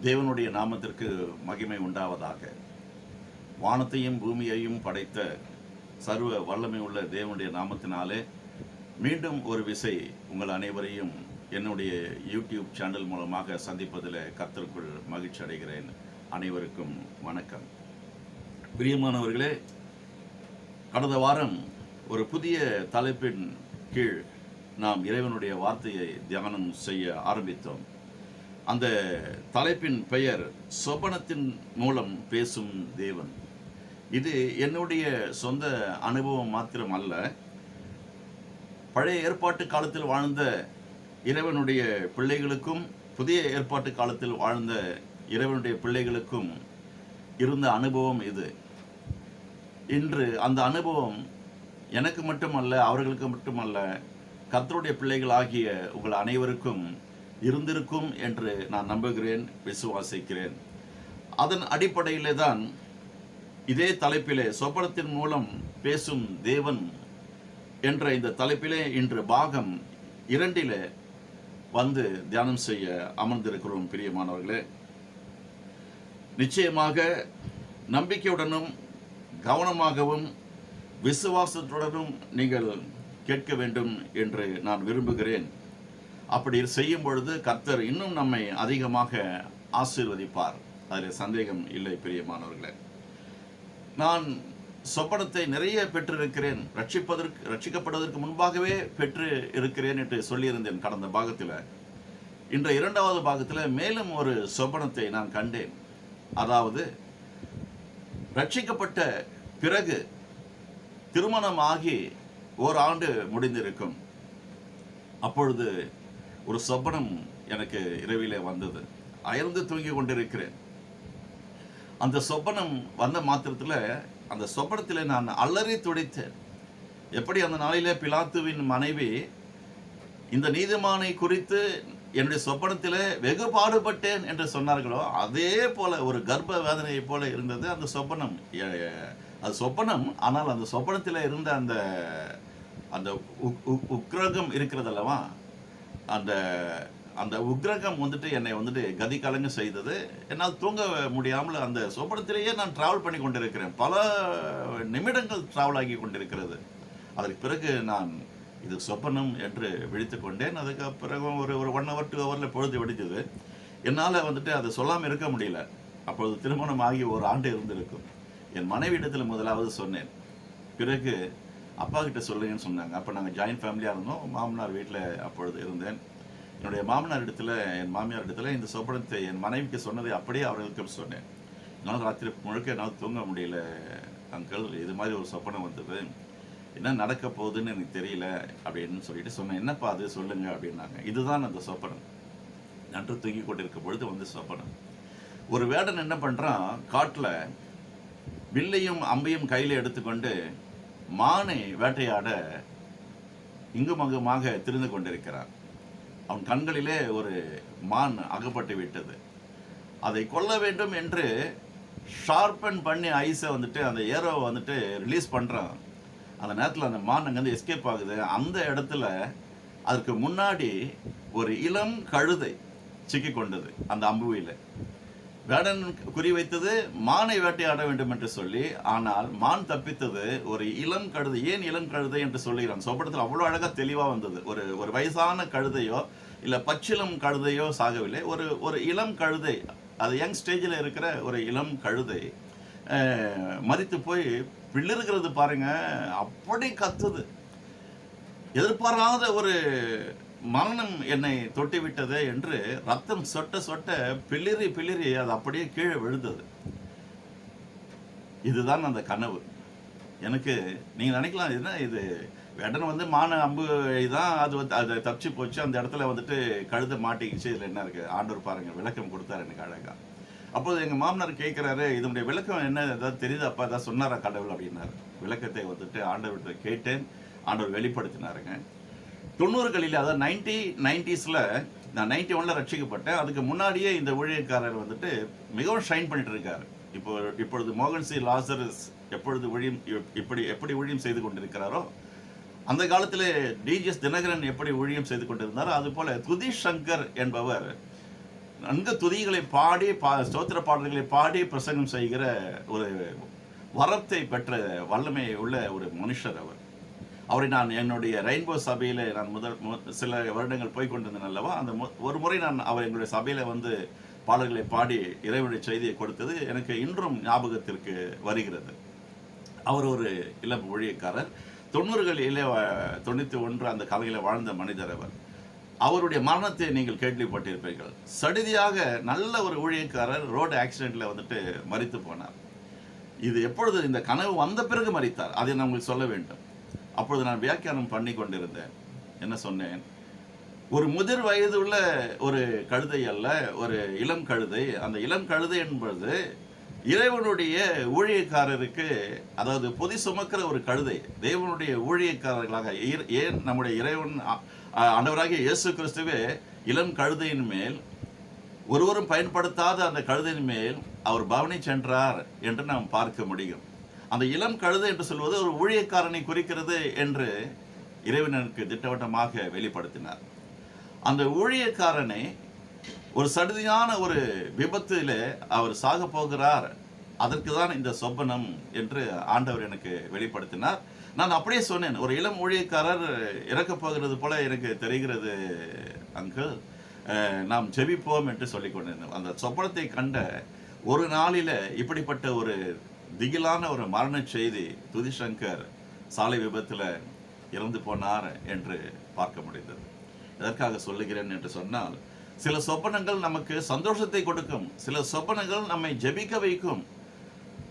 தேவனுடைய நாமத்திற்கு மகிமை உண்டாவதாக. வானத்தையும் பூமியையும் படைத்த சர்வ வல்லமை உள்ள தேவனுடைய நாமத்தினாலே மீண்டும் ஒரு விசை உங்கள் அனைவரையும் என்னுடைய யூடியூப் சேனல் மூலமாக சந்திப்பதில் கர்த்தருக்குள் மகிழ்ச்சி அடைகிறேன். அனைவருக்கும் வணக்கம். பிரியமானவர்களே, கடந்த வாரம் ஒரு புதிய தலைப்பின் கீழ் நாம் இறைவனுடைய வார்த்தையை தியானம் செய்ய ஆரம்பித்தோம். அந்த தலைப்பின் பெயர் சொப்பனத்தின் மூலம் பேசும் தேவன். இது என்னுடைய சொந்த அனுபவம் மாத்திரம் அல்ல, பழைய ஏற்பாட்டு காலத்தில் வாழ்ந்த இறைவனுடைய பிள்ளைகளுக்கும் புதிய ஏற்பாட்டு காலத்தில் வாழ்ந்த இறைவனுடைய பிள்ளைகளுக்கும் இருந்த அனுபவம் இது. இன்று அந்த அனுபவம் எனக்கு மட்டுமல்ல, அவர்களுக்கு மட்டுமல்ல, கர்த்தருடைய பிள்ளைகளாகிய உங்கள் அனைவருக்கும் இருந்திருக்கும் என்று நான் நம்புகிறேன், விசுவாசிக்கிறேன். அதன் அடிப்படையிலே தான் இதே தலைப்பிலே சொப்பனத்தின் மூலம் பேசும் தேவன் என்ற இந்த தலைப்பிலே இன்று பாகம் 2 வந்து தியானம் செய்ய அமர்ந்திருக்கிறோம். பிரியமானவர்களே, நிச்சயமாக நம்பிக்கையுடனும் கவனமாகவும் விசுவாசத்துடனும் நீங்கள் கேட்க வேண்டும் என்று நான் விரும்புகிறேன். அப்படி செய்யும் பொழுது கர்த்தர் இன்னும் நம்மை அதிகமாக ஆசீர்வதிப்பார், அதில் சந்தேகம் இல்லை. பிரியமானவர்களே, நான் சொப்பனத்தை நிறைய பெற்றிருக்கிறேன், ரட்சிக்கப்படுவதற்கு முன்பாகவே பெற்று இருக்கிறேன் என்று சொல்லியிருந்தேன் கடந்த பாகத்தில். இன்ற 2வது பாகத்தில் மேலும் ஒரு சொப்பனத்தை நான் கண்டேன். அதாவது, ரட்சிக்கப்பட்ட பிறகு திருமணமாகி 1 ஆண்டு முடிந்திருக்கும். அப்பொழுது ஒரு சொப்பனம் எனக்கு இரவிலே வந்தது. அயர்ந்து தூங்கி கொண்டிருக்கிறேன். அந்த சொப்பனம் வந்த மாத்திரத்தில் அந்த சொப்பனத்தில் நான் அலறி துடித்தேன். எப்படி அந்த நாளிலே பிலாத்துவின் மனைவி இந்த நீதிமானை குறித்து என்னுடைய சொப்பனத்தில் வெகு பாடுபட்டேன் என்று சொன்னார்களோ, அதே போல ஒரு கர்ப்ப வேதனையை போல இருந்தது அந்த சொப்பனம். அது சொப்பனம், ஆனால் அந்த சொப்பனத்தில் இருந்த அந்த அந்த உக்ரகம் இருக்கிறது அல்லவா, அந்த அந்த உக்ரகம் என்னை கதி கலங்க செய்தது. என்னால் தூங்க முடியாமல் அந்த சொப்பனத்திலேயே நான் டிராவல் பண்ணி கொண்டிருக்கிறேன். பல நிமிடங்கள் டிராவல் ஆகி கொண்டிருக்கிறது. அதற்கு பிறகு நான் இது சொப்பனம் என்று விழித்து கொண்டேன். அதுக்கு பிறகு ஒரு 1 hour 2 hour பொழுது வெடித்தது. என்னால் அதை சொல்லாமல் இருக்க முடியல. அப்பொழுது திருமணம் ஆகி 1 ஆண்டு இருந்திருக்கும். என் மனைவியிடத்தில் முதலாவது சொன்னேன். பிறகு அப்பா கிட்ட சொல்லுங்கன்னு சொன்னாங்க. அப்போ நாங்கள் ஜாயின்ட் ஃபேமிலியாக இருந்தோம். மாமனார் வீட்டில் அப்பொழுது இருந்தேன். என்னுடைய மாமனார் இடத்துல, என் மாமியார் இடத்துல இந்த சொப்பனத்தை என் மனைவிக்கு சொன்னதை அப்படியே அவர்களுக்கு சொன்னேன். என்னால் ராத்திரி முழுக்க என்னால் தூங்க முடியல அங்கிள், இது மாதிரி ஒரு சொப்பனம் வந்தது, என்ன நடக்க போகுதுன்னு எனக்கு தெரியல அப்படின்னு சொல்லிட்டு சொன்னேன். என்னப்பா அது சொல்லுங்க அப்படின்னாங்க. இதுதான் அந்த சொப்பனம். நன்று தூங்கி கொண்டிருக்க பொழுது சொப்பனம். ஒரு வேடன் என்ன பண்ணுறான், காட்டில் வில்லையும் அம்பையும் கையில் எடுத்துக்கொண்டு மானை வேட்டையாட இங்கும் அங்குமாக திரிந்து கொண்டிருக்கிறான். அவன் கண்களிலே ஒரு மான் அகப்பட்டு விட்டது. அதை கொல்ல வேண்டும் என்று ஷார்பன் பண்ணி ஐஸை அந்த ஏரோவை ரிலீஸ் பண்ணுறான். அந்த நேரத்தில் அந்த மான் அங்கேருந்து எஸ்கேப் ஆகுது. அந்த இடத்துல அதற்கு முன்னாடி ஒரு இளம் கழுதை சிக்கி கொண்டது அந்த அம்புவியில். வேடன் குறிவைத்தது மானை வேட்டையாட வேண்டும் என்று சொல்லி, ஆனால் மான் தப்பித்தது ஒரு இளம் கழுதை. ஏன் இளம் கழுதை என்று சொல்லுகிறான்? சொப்பனத்தில் அவ்வளோ அழகாக தெளிவாக வந்தது. ஒரு வயசான கழுதையோ இல்லை பச்சிளம் கழுதையோ சாகவில்லை. ஒரு இளம் கழுதை, அது யங் ஸ்டேஜில் இருக்கிற ஒரு இளம் கழுதை மரித்து போய் பிள்ளிருக்கிறது பாருங்க, அப்படி கத்துது. எதிர்பாராத ஒரு மரணம் என்னை தொட்டிவிட்டது என்று ரத்தம் சொட்ட சொட்ட பிளிரி அது அப்படியே கீழே விழுந்தது. இதுதான் அந்த கனவு. எனக்கு நீங்கள் நினைக்கலாம், என்ன இது வேடன் மான அம்பு தான், அது தப்பிச்சு போச்சு, அந்த இடத்துல கழுத மாட்டிக்கிச்சு, இதில் என்ன இருக்குது? ஆண்டவர் பாருங்கள் விளக்கம் கொடுத்தாரு எனக்கு அழகா. அப்போது எங்கள் மாமனார் கேட்குறாரு, இதனுடைய விளக்கம் என்ன, ஏதாவது தெரியுது அப்பா, ஏதாவது சொன்னாரா கடவுள் அப்படின்னாரு. விளக்கத்தை ஆண்டவர்கிட்ட கேட்டேன். ஆண்டவர் வெளிப்படுத்தினாருங்க. 90களில், அதாவது 90s நான் 91 ரட்சிக்கப்பட்டேன். அதுக்கு முன்னாடியே இந்த ஊழியக்காரர் மிகவும் ஷைன் பண்ணிட்டு இருக்காரு. இப்பொழுது மோகன் சி லாசரஸ் எப்படி ஊழியம் செய்து கொண்டிருக்கிறாரோ, அந்த காலத்தில் டிஜிஎஸ் தினகரன் எப்படி ஊழியம் செய்து கொண்டிருந்தாரோ, அதுபோல துதி சங்கர் என்பவர் நன்கு துதிகளை பாடி ஸ்தோத்திர பாடல்களை பாடி பிரசங்கம் செய்கிற ஒரு வரத்தை பெற்ற வல்லமை உள்ள ஒரு மனுஷர் அவர். அவரை நான் என்னுடைய ரெயின்போ சபையில் நான் சில வருடங்கள் போய் கொண்டிருந்தேன் அல்லவா, அந்த ஒரு முறை அவர் எங்களுடைய சபையில் வந்து பாடல்களை பாடி இறைவனுடைய செய்தியை கொடுத்தது எனக்கு இன்றும் ஞாபகத்திற்கு வருகிறது. அவர் ஒரு இளம் ஊழியக்காரர், 90களிலே 91 அந்த காலையில் வாழ்ந்த மனிதர் அவர். அவருடைய மரணத்தை நீங்கள் கேள்விப்பட்டிருப்பீர்கள். சடிதியாக நல்ல ஒரு ஊழியக்காரர் ரோடு ஆக்சிடென்ட்ல வந்துட்டு மரித்து போனார். இது எப்பொழுது இந்த கனவு வந்த பிறகு மரித்தார், அதை நான் உங்களுக்கு சொல்ல வேண்டும். அப்பொழுது நான் வியாக்கியானம் பண்ணி கொண்டிருந்தேன். என்ன சொன்னேன்? ஒரு முதிர் வயது உள்ள ஒரு கழுதை அல்ல, ஒரு இளம் கழுதை. அந்த இளம் கழுதை என்பது இறைவனுடைய ஊழியக்காரருக்கு, அதாவது பொதி சுமக்கிற ஒரு கழுதை, தேவனுடைய ஊழியக்காரர்களாக ஏன் நம்முடைய இறைவன் ஆண்டவராகிய இயேசு கிறிஸ்துவே இளம் கழுதையின் மேல், ஒருவரும் பயன்படுத்தாத அந்த கழுதையின் மேல் அவர் பவனி சென்றார் என்று நாம் பார்க்க முடியும். அந்த இளம் கழுதை என்று சொல்வது ஒரு ஊழியக்காரனை குறிக்கிறது என்று இறைவனுக்கு திட்டவட்டமாக வெளிப்படுத்தினார். அந்த ஊழியக்காரனை ஒரு சடுதியான ஒரு விபத்தில் அவர் சாக போகிறார், அதற்கு தான் இந்த சொப்பனம் என்று ஆண்டவர் எனக்கு வெளிப்படுத்தினார். நான் அப்படியே சொன்னேன், ஒரு இளம் ஊழியக்காரர் இறக்கப் போகிறது போல எனக்கு தெரிகிறது அங்கிள், நாம் ஜெபிப்போம் என்று சொல்லிக் கொண்டிருந்தோம். அந்த சொப்பனத்தை கண்ட ஒரு நாளில் இப்படிப்பட்ட ஒரு திகிலான ஒரு மரண செய்தி, துதிசங்கர் சாலை விபத்தில் இறந்து போனார் என்று பார்க்க முடிந்தது. எதற்காக சொல்லுகிறேன் என்று சொன்னால், சில சொப்பனங்கள் நமக்கு சந்தோஷத்தை கொடுக்கும், சில சொப்பனங்கள் நம்மை ஜெபிக்க வைக்கும்,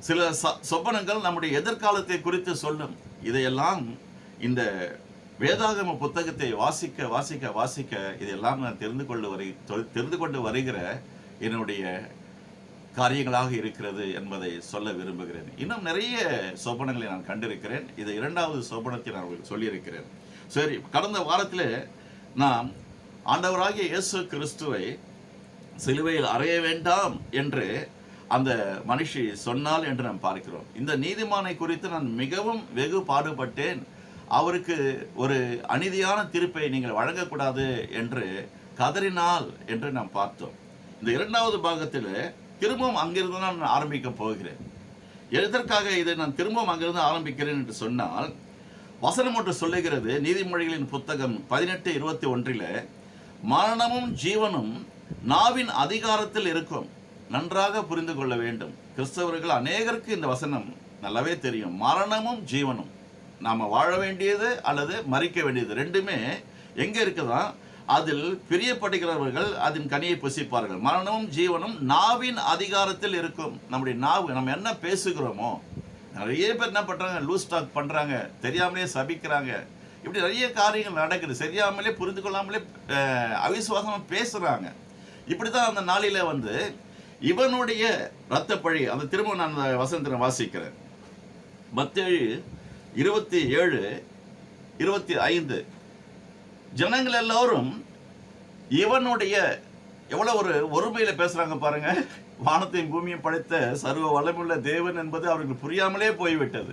சில சொப்பனங்கள் நம்முடைய எதிர்காலத்தை குறித்து சொல்லும். இதையெல்லாம் இந்த வேதாகம புத்தகத்தை வாசிக்க வாசிக்க வாசிக்க இதையெல்லாம் நான் தெரிந்து கொண்டு வருகிற என்னுடைய காரியங்களாக இருக்கிறது என்பதை சொல்ல விரும்புகிறேன். இன்னும் நிறைய சொப்பனங்களை நான் கண்டிருக்கிறேன். இது 2வது சொப்பனத்தை நான் உங்களுக்கு சொல்லியிருக்கிறேன். சரி, கடந்த வாரத்தில் நாம் ஆண்டவராகிய இயேசு கிறிஸ்துவை சிலுவையில் அறைய வேண்டாம் என்று அந்த மனுஷி சொன்னாள் என்று நாம் பார்க்கிறோம். இந்த நீதிமானை குறித்து நான் மிகவும் வெகு பாடுபட்டேன், அவருக்கு ஒரு அநீதியான தீர்ப்பை நீங்கள் வழங்கக்கூடாது என்று கதறினாள் என்று நாம் பார்த்தோம். இந்த 2வது பாகத்தில் திரும்பவும் அங்கிருந்து நான் ஆரம்பிக்க போகிறேன். எதற்காக இதை நான் திரும்பவும் அங்கிருந்து ஆரம்பிக்கிறேன் என்று சொன்னால், வசனம் ஒன்று சொல்லுகிறது, நீதிமொழிகளின் புத்தகம் 18:21, மரணமும் ஜீவனும் நாவின் அதிகாரத்தில் இருக்கும். நன்றாக புரிந்து கொள்ள வேண்டும். கிறிஸ்தவர்கள் அநேகருக்கு இந்த வசனம் நல்லாவே தெரியும். மரணமும் ஜீவனும், நாம் வாழ வேண்டியது அல்லது மறிக்க வேண்டியது ரெண்டுமே எங்கே இருக்குதா? அதில் பிரியப்படுகிறவர்கள் அதன் கனியை புசிப்பார்கள். மரணமும் ஜீவனும் நாவின் அதிகாரத்தில் இருக்கும். நம்முடைய நாவு, நம்ம என்ன பேசுகிறோமோ, நிறைய பேர் என்ன பண்ணுறாங்க, லூஸ் டாக் பண்ணுறாங்க, தெரியாமலே சபிக்கிறாங்க, இப்படி நிறைய காரியங்கள் நடக்குது. சரியாமலே புரிந்து கொள்ளாமலே அவிசுவாசமாக பேசுகிறாங்க. இப்படி தான் அந்த நாளில் வந்து இவனுடைய இரத்தப்பழி, அந்த திரும்ப நான் அந்த வசனத்தை வாசிக்கிறேன். மத்தேயு 27:25, ஜனங்கள் எல்லோரும் இவனுடைய, எவ்வளோ ஒரு ஒருமையில் பேசுகிறாங்க பாருங்க. வானத்தையும் பூமியும் படைத்த சர்வ வல்லமுள்ள தேவன் என்பது அவருக்கு புரியாமலே போய்விட்டது.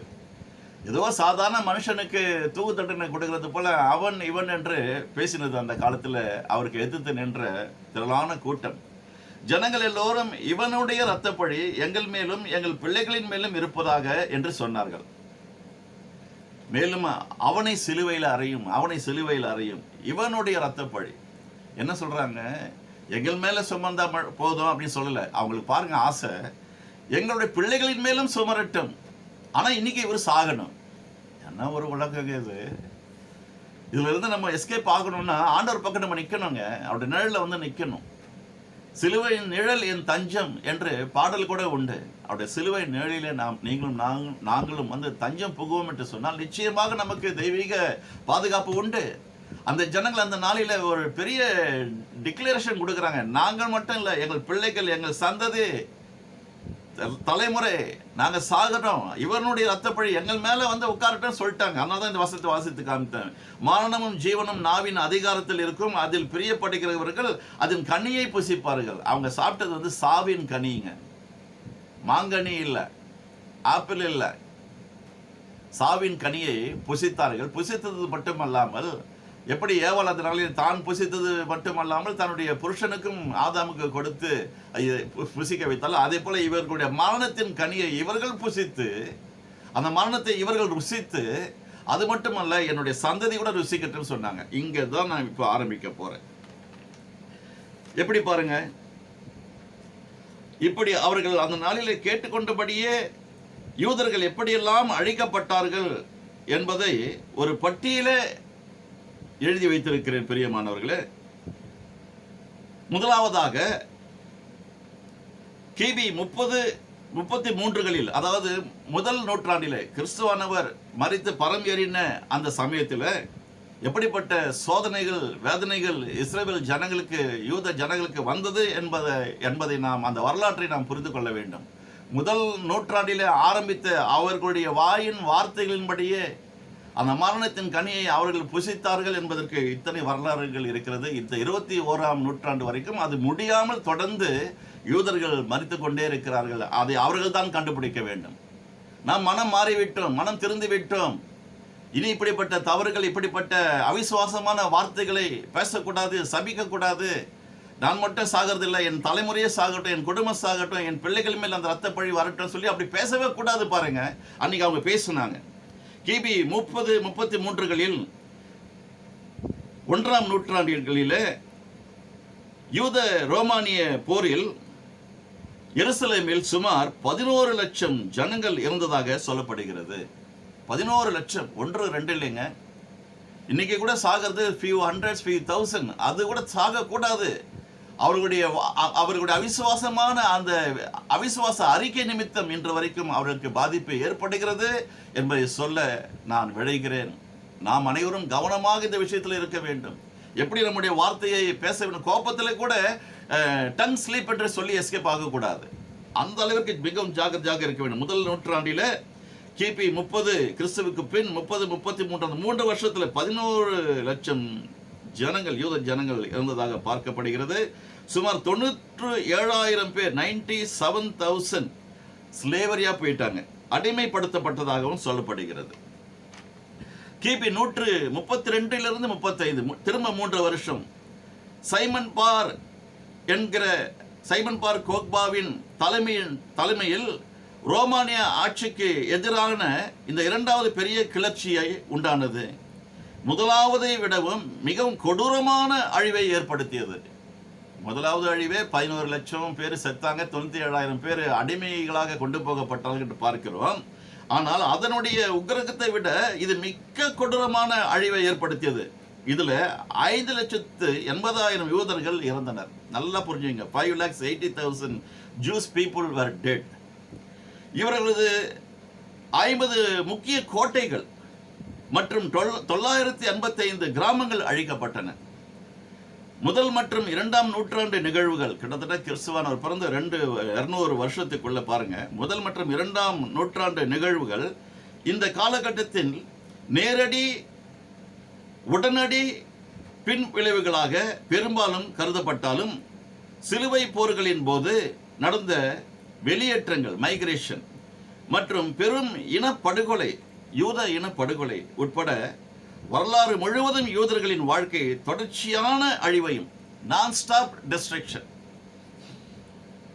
ஏதோ சாதாரண மனுஷனுக்கு தூக்கு தண்டனை கொடுக்கறது போல அவன் இவன் என்று பேசினது அந்த காலத்தில் அவருக்கு எதிர்த்து நின்ற திரளான கூட்டம். ஜனங்கள் எல்லோரும் இவனுடைய இரத்தப்பழி எங்கள் மேலும் எங்கள் பிள்ளைகளின் மேலும் இருப்பதாக என்று சொன்னார்கள். மேலும் அவனை சிலுவையில் அறையும், அவனை சிலுவையில் அறையும், இவனுடைய இரத்தப்பழி. என்ன சொல்றாங்க? எங்கள் மேல சுமந்தா போதும் அப்படின்னு சொல்லல. அவங்களுக்கு பாருங்க ஆசை, எங்களுடைய பிள்ளைகளின் மேலும் சுமரட்டும், ஆனா இன்னைக்கு இவர் சாகணும். என்ன ஒரு உலகம் இது! இதுல இருந்து நம்ம எஸ்கேப் ஆகணும்னா ஆண்டவர் பக்கம் நம்ம நிக்கணுங்க, அவருடைய நிழல்ல வந்து நிக்கணும். சிலுவையின் நிழல் என் தஞ்சம் என்று பாடல் கூட உண்டு. அவருடைய சிலுவை நிழலிலே நாங்களும் வந்து தஞ்சம் புகுவோம் என்று சொன்னால் நிச்சயமாக நமக்கு தெய்வீக பாதுகாப்பு உண்டு. அந்த ஜனங்கள் அந்த நாளில் ஒரு பெரிய டிக்ளரேஷன் கொடுக்குறாங்க. நாங்கள் மட்டும் இல்லை, எங்கள் பிள்ளைகள், எங்கள் சந்ததி, தலைமுறை, நாங்கள் சாகணும், இவனுடைய ரத்தப்பழி எங்கள் மேலே வந்து உட்காரட்டும் சொல்லிட்டாங்க. அதனால தான் இந்த வசனத்தை வாசித்து காமித்தேன். மரணமும் ஜீவனும் நாவின் அதிகாரத்தில் இருக்கும், அதில் பிரியப்படுகிறவர்கள் அதன் கனியை புசிப்பார்கள். அவங்க சாப்பிட்டது வந்து சாவின் கனிங்க, மாங்கனி இல்லை, ஆப்பிள் இல்லை, சாவின் கனியை புசித்தார்கள். புசித்தது மட்டுமல்லாமல் எப்படி ஏவாள் அந்த நாளில் தான் புசித்தது மட்டுமல்லாமல் தன்னுடைய புருஷனுக்கும் ஆதாமுக்கு கொடுத்து புசிக்க வைத்தாலும், அதே போல இவர்களுடைய மரணத்தின் கனியை இவர்கள் புசித்து, அந்த மரணத்தை இவர்கள் ருசித்து, அது மட்டுமல்ல என்னுடைய சந்ததி கூட ருசிக்கட்டும் சொன்னாங்க. இங்க தான் நான் இப்போ ஆரம்பிக்க போறேன். எப்படி பாருங்க, இப்படி அவர்கள் அந்த நாளிலே கேட்டுக்கொண்டபடியே யூதர்கள் எப்படியெல்லாம் அழிக்கப்பட்டார்கள் என்பதை ஒரு பட்டியலே எழுதி வைத்திருக்கிறேன் பிரியமானவர்களே. முதலாவதாக கிபி 33களில், அதாவது முதல் நூற்றாண்டிலே கிறிஸ்துவானவர் மரித்து பரம் ஏறின அந்த சமயத்தில் எப்படிப்பட்ட சோதனைகள் வேதனைகள் இஸ்ரவேல் ஜனங்களுக்கு, யூத ஜனங்களுக்கு வந்தது என்பதை நாம், அந்த வரலாற்றை நாம் புரிந்து கொள்ள வேண்டும். முதல் நூற்றாண்டிலே ஆரம்பித்த அவர்களுடைய வாயின் வார்த்தைகளின்படியே அந்த மரணத்தின் கனியை அவர்கள் புசித்தார்கள் என்பதற்கு இத்தனை வரலாறுகள் இருக்கிறது. இந்த 21ஆம் நூற்றாண்டு வரைக்கும் அது முடியாமல் தொடர்ந்து யூதர்கள் மரித்து கொண்டே இருக்கிறார்கள். அதை அவர்கள் தான் கண்டுபிடிக்க வேண்டும். நாம் மனம் மாறிவிட்டோம், மனம் திருந்து விட்டோம். இனி இப்படிப்பட்ட தவறுகள், இப்படிப்பட்ட அவிசுவாசமான வார்த்தைகளை பேசக்கூடாது, சபிக்கக்கூடாது. நான் மட்டும் சாகிறதில்லை, என் தலைமுறையே சாகட்டும், என் குடும்பம் சாகட்டும், என் பிள்ளைகள் மேல் அந்த ரத்த பழி வரட்டும் சொல்லி அப்படி பேசவே கூடாது. பாருங்க, அன்னைக்கு அவங்க பேசினாங்க. கிபி 33களில் 1ஆம் நூற்றாண்டுகளிலே யூத ரோமானிய போரில் எருசலேமில் சுமார் 11 லட்சம் ஜனங்கள் இருந்ததாக சொல்லப்படுகிறது. 11 லட்சம், 1-2 இல்லைங்க. இன்னைக்கு கூட சாகிறது few hundreds, few thousand. அது கூட சாகக்கூடாது. அவர்களுடைய அவிசுவாசமான அந்த அவிசுவாச அறிக்கை நிமித்தம் இன்று வரைக்கும் அவர்களுக்கு பாதிப்பு ஏற்படுகிறது என்பதை சொல்ல நான் விழைகிறேன். நாம் அனைவரும் கவனமாக இந்த விஷயத்தில் இருக்க வேண்டும். எப்படி நம்முடைய வார்த்தையை பேச வேண்டும், கோபத்தில் கூட டங் ஸ்லீப் என்று சொல்லி எஸ்கேப் ஆகக்கூடாது. அந்த அளவிற்கு மிகவும் ஜாக்கிரதையாக இருக்க வேண்டும். முதல் நூற்றாண்டில் கிபி 30 கிறிஸ்துவுக்கு பின் 30-33 3 வருஷத்தில் 11 லட்சம் ஜனங்கள், யூத ஜனங்கள் இருந்ததாக பார்க்கப்படுகிறது. சுமார் 97,000 பேர், 97,000 ஸ்லேவரியா போயிட்டாங்க, அடிமைப்படுத்தப்பட்டதாகவும் சொல்லப்படுகிறது. கிபி 132 35 திரும்ப 3 வருஷம் சைமன் பார் கோக்பாவின் தலைமையில் ரோமானிய ஆட்சிக்கு எதிரான இந்த இரண்டாவது பெரிய கிளர்ச்சியை உண்டானது. முதலாவதை விடவும் மிகவும் கொடூரமான அழிவை ஏற்படுத்தியது. முதலாவது அழிவே 11 லட்சம் பேர் செத்தாங்க, 97,000 பேர் அடிமைகளாக கொண்டு போகப்பட்டார்கள் என்று பார்க்கிறோம். ஆனால் அதனுடைய உக்கிரகத்தை விட இது மிக கொடூரமான அழிவை ஏற்படுத்தியது. இதுல 5,80,000 யூதர்கள் இறந்தனர். நல்லா புரிஞ்சுங்க, 5,80,000 Jewish people were dead. இவர்களது 50 முக்கிய கோட்டைகள் மற்றும் 985 கிராமங்கள் அழிக்கப்பட்டன. முதல் மற்றும் 2ஆம் நூற்றாண்டு நிகழ்வுகள், கிட்டத்தட்ட கிறிஸ்துவானவர் பிறந்த 200 வருஷத்துக்குள்ள பாருங்க, முதல் மற்றும் 2ஆம் நூற்றாண்டு நிகழ்வுகள் இந்த காலகட்டத்தில் நேரடி உடனடி பின் விளைவுகளாக பெரும்பாலும் கருதப்பட்டாலும், சிலுவை போர்களின் போது நடந்த வெளியேற்றங்கள், மைக்ரேஷன் மற்றும் பெரும் இனப்படுகொலை, யூத இனப்படுகொலை உட்பட வரலாறு முழுவதும் யூதர்களின் வாழ்க்கை தொடர்ச்சியான அழிவையும், நான் ஸ்டாப் டிஸ்ட்ரக்ஷன்,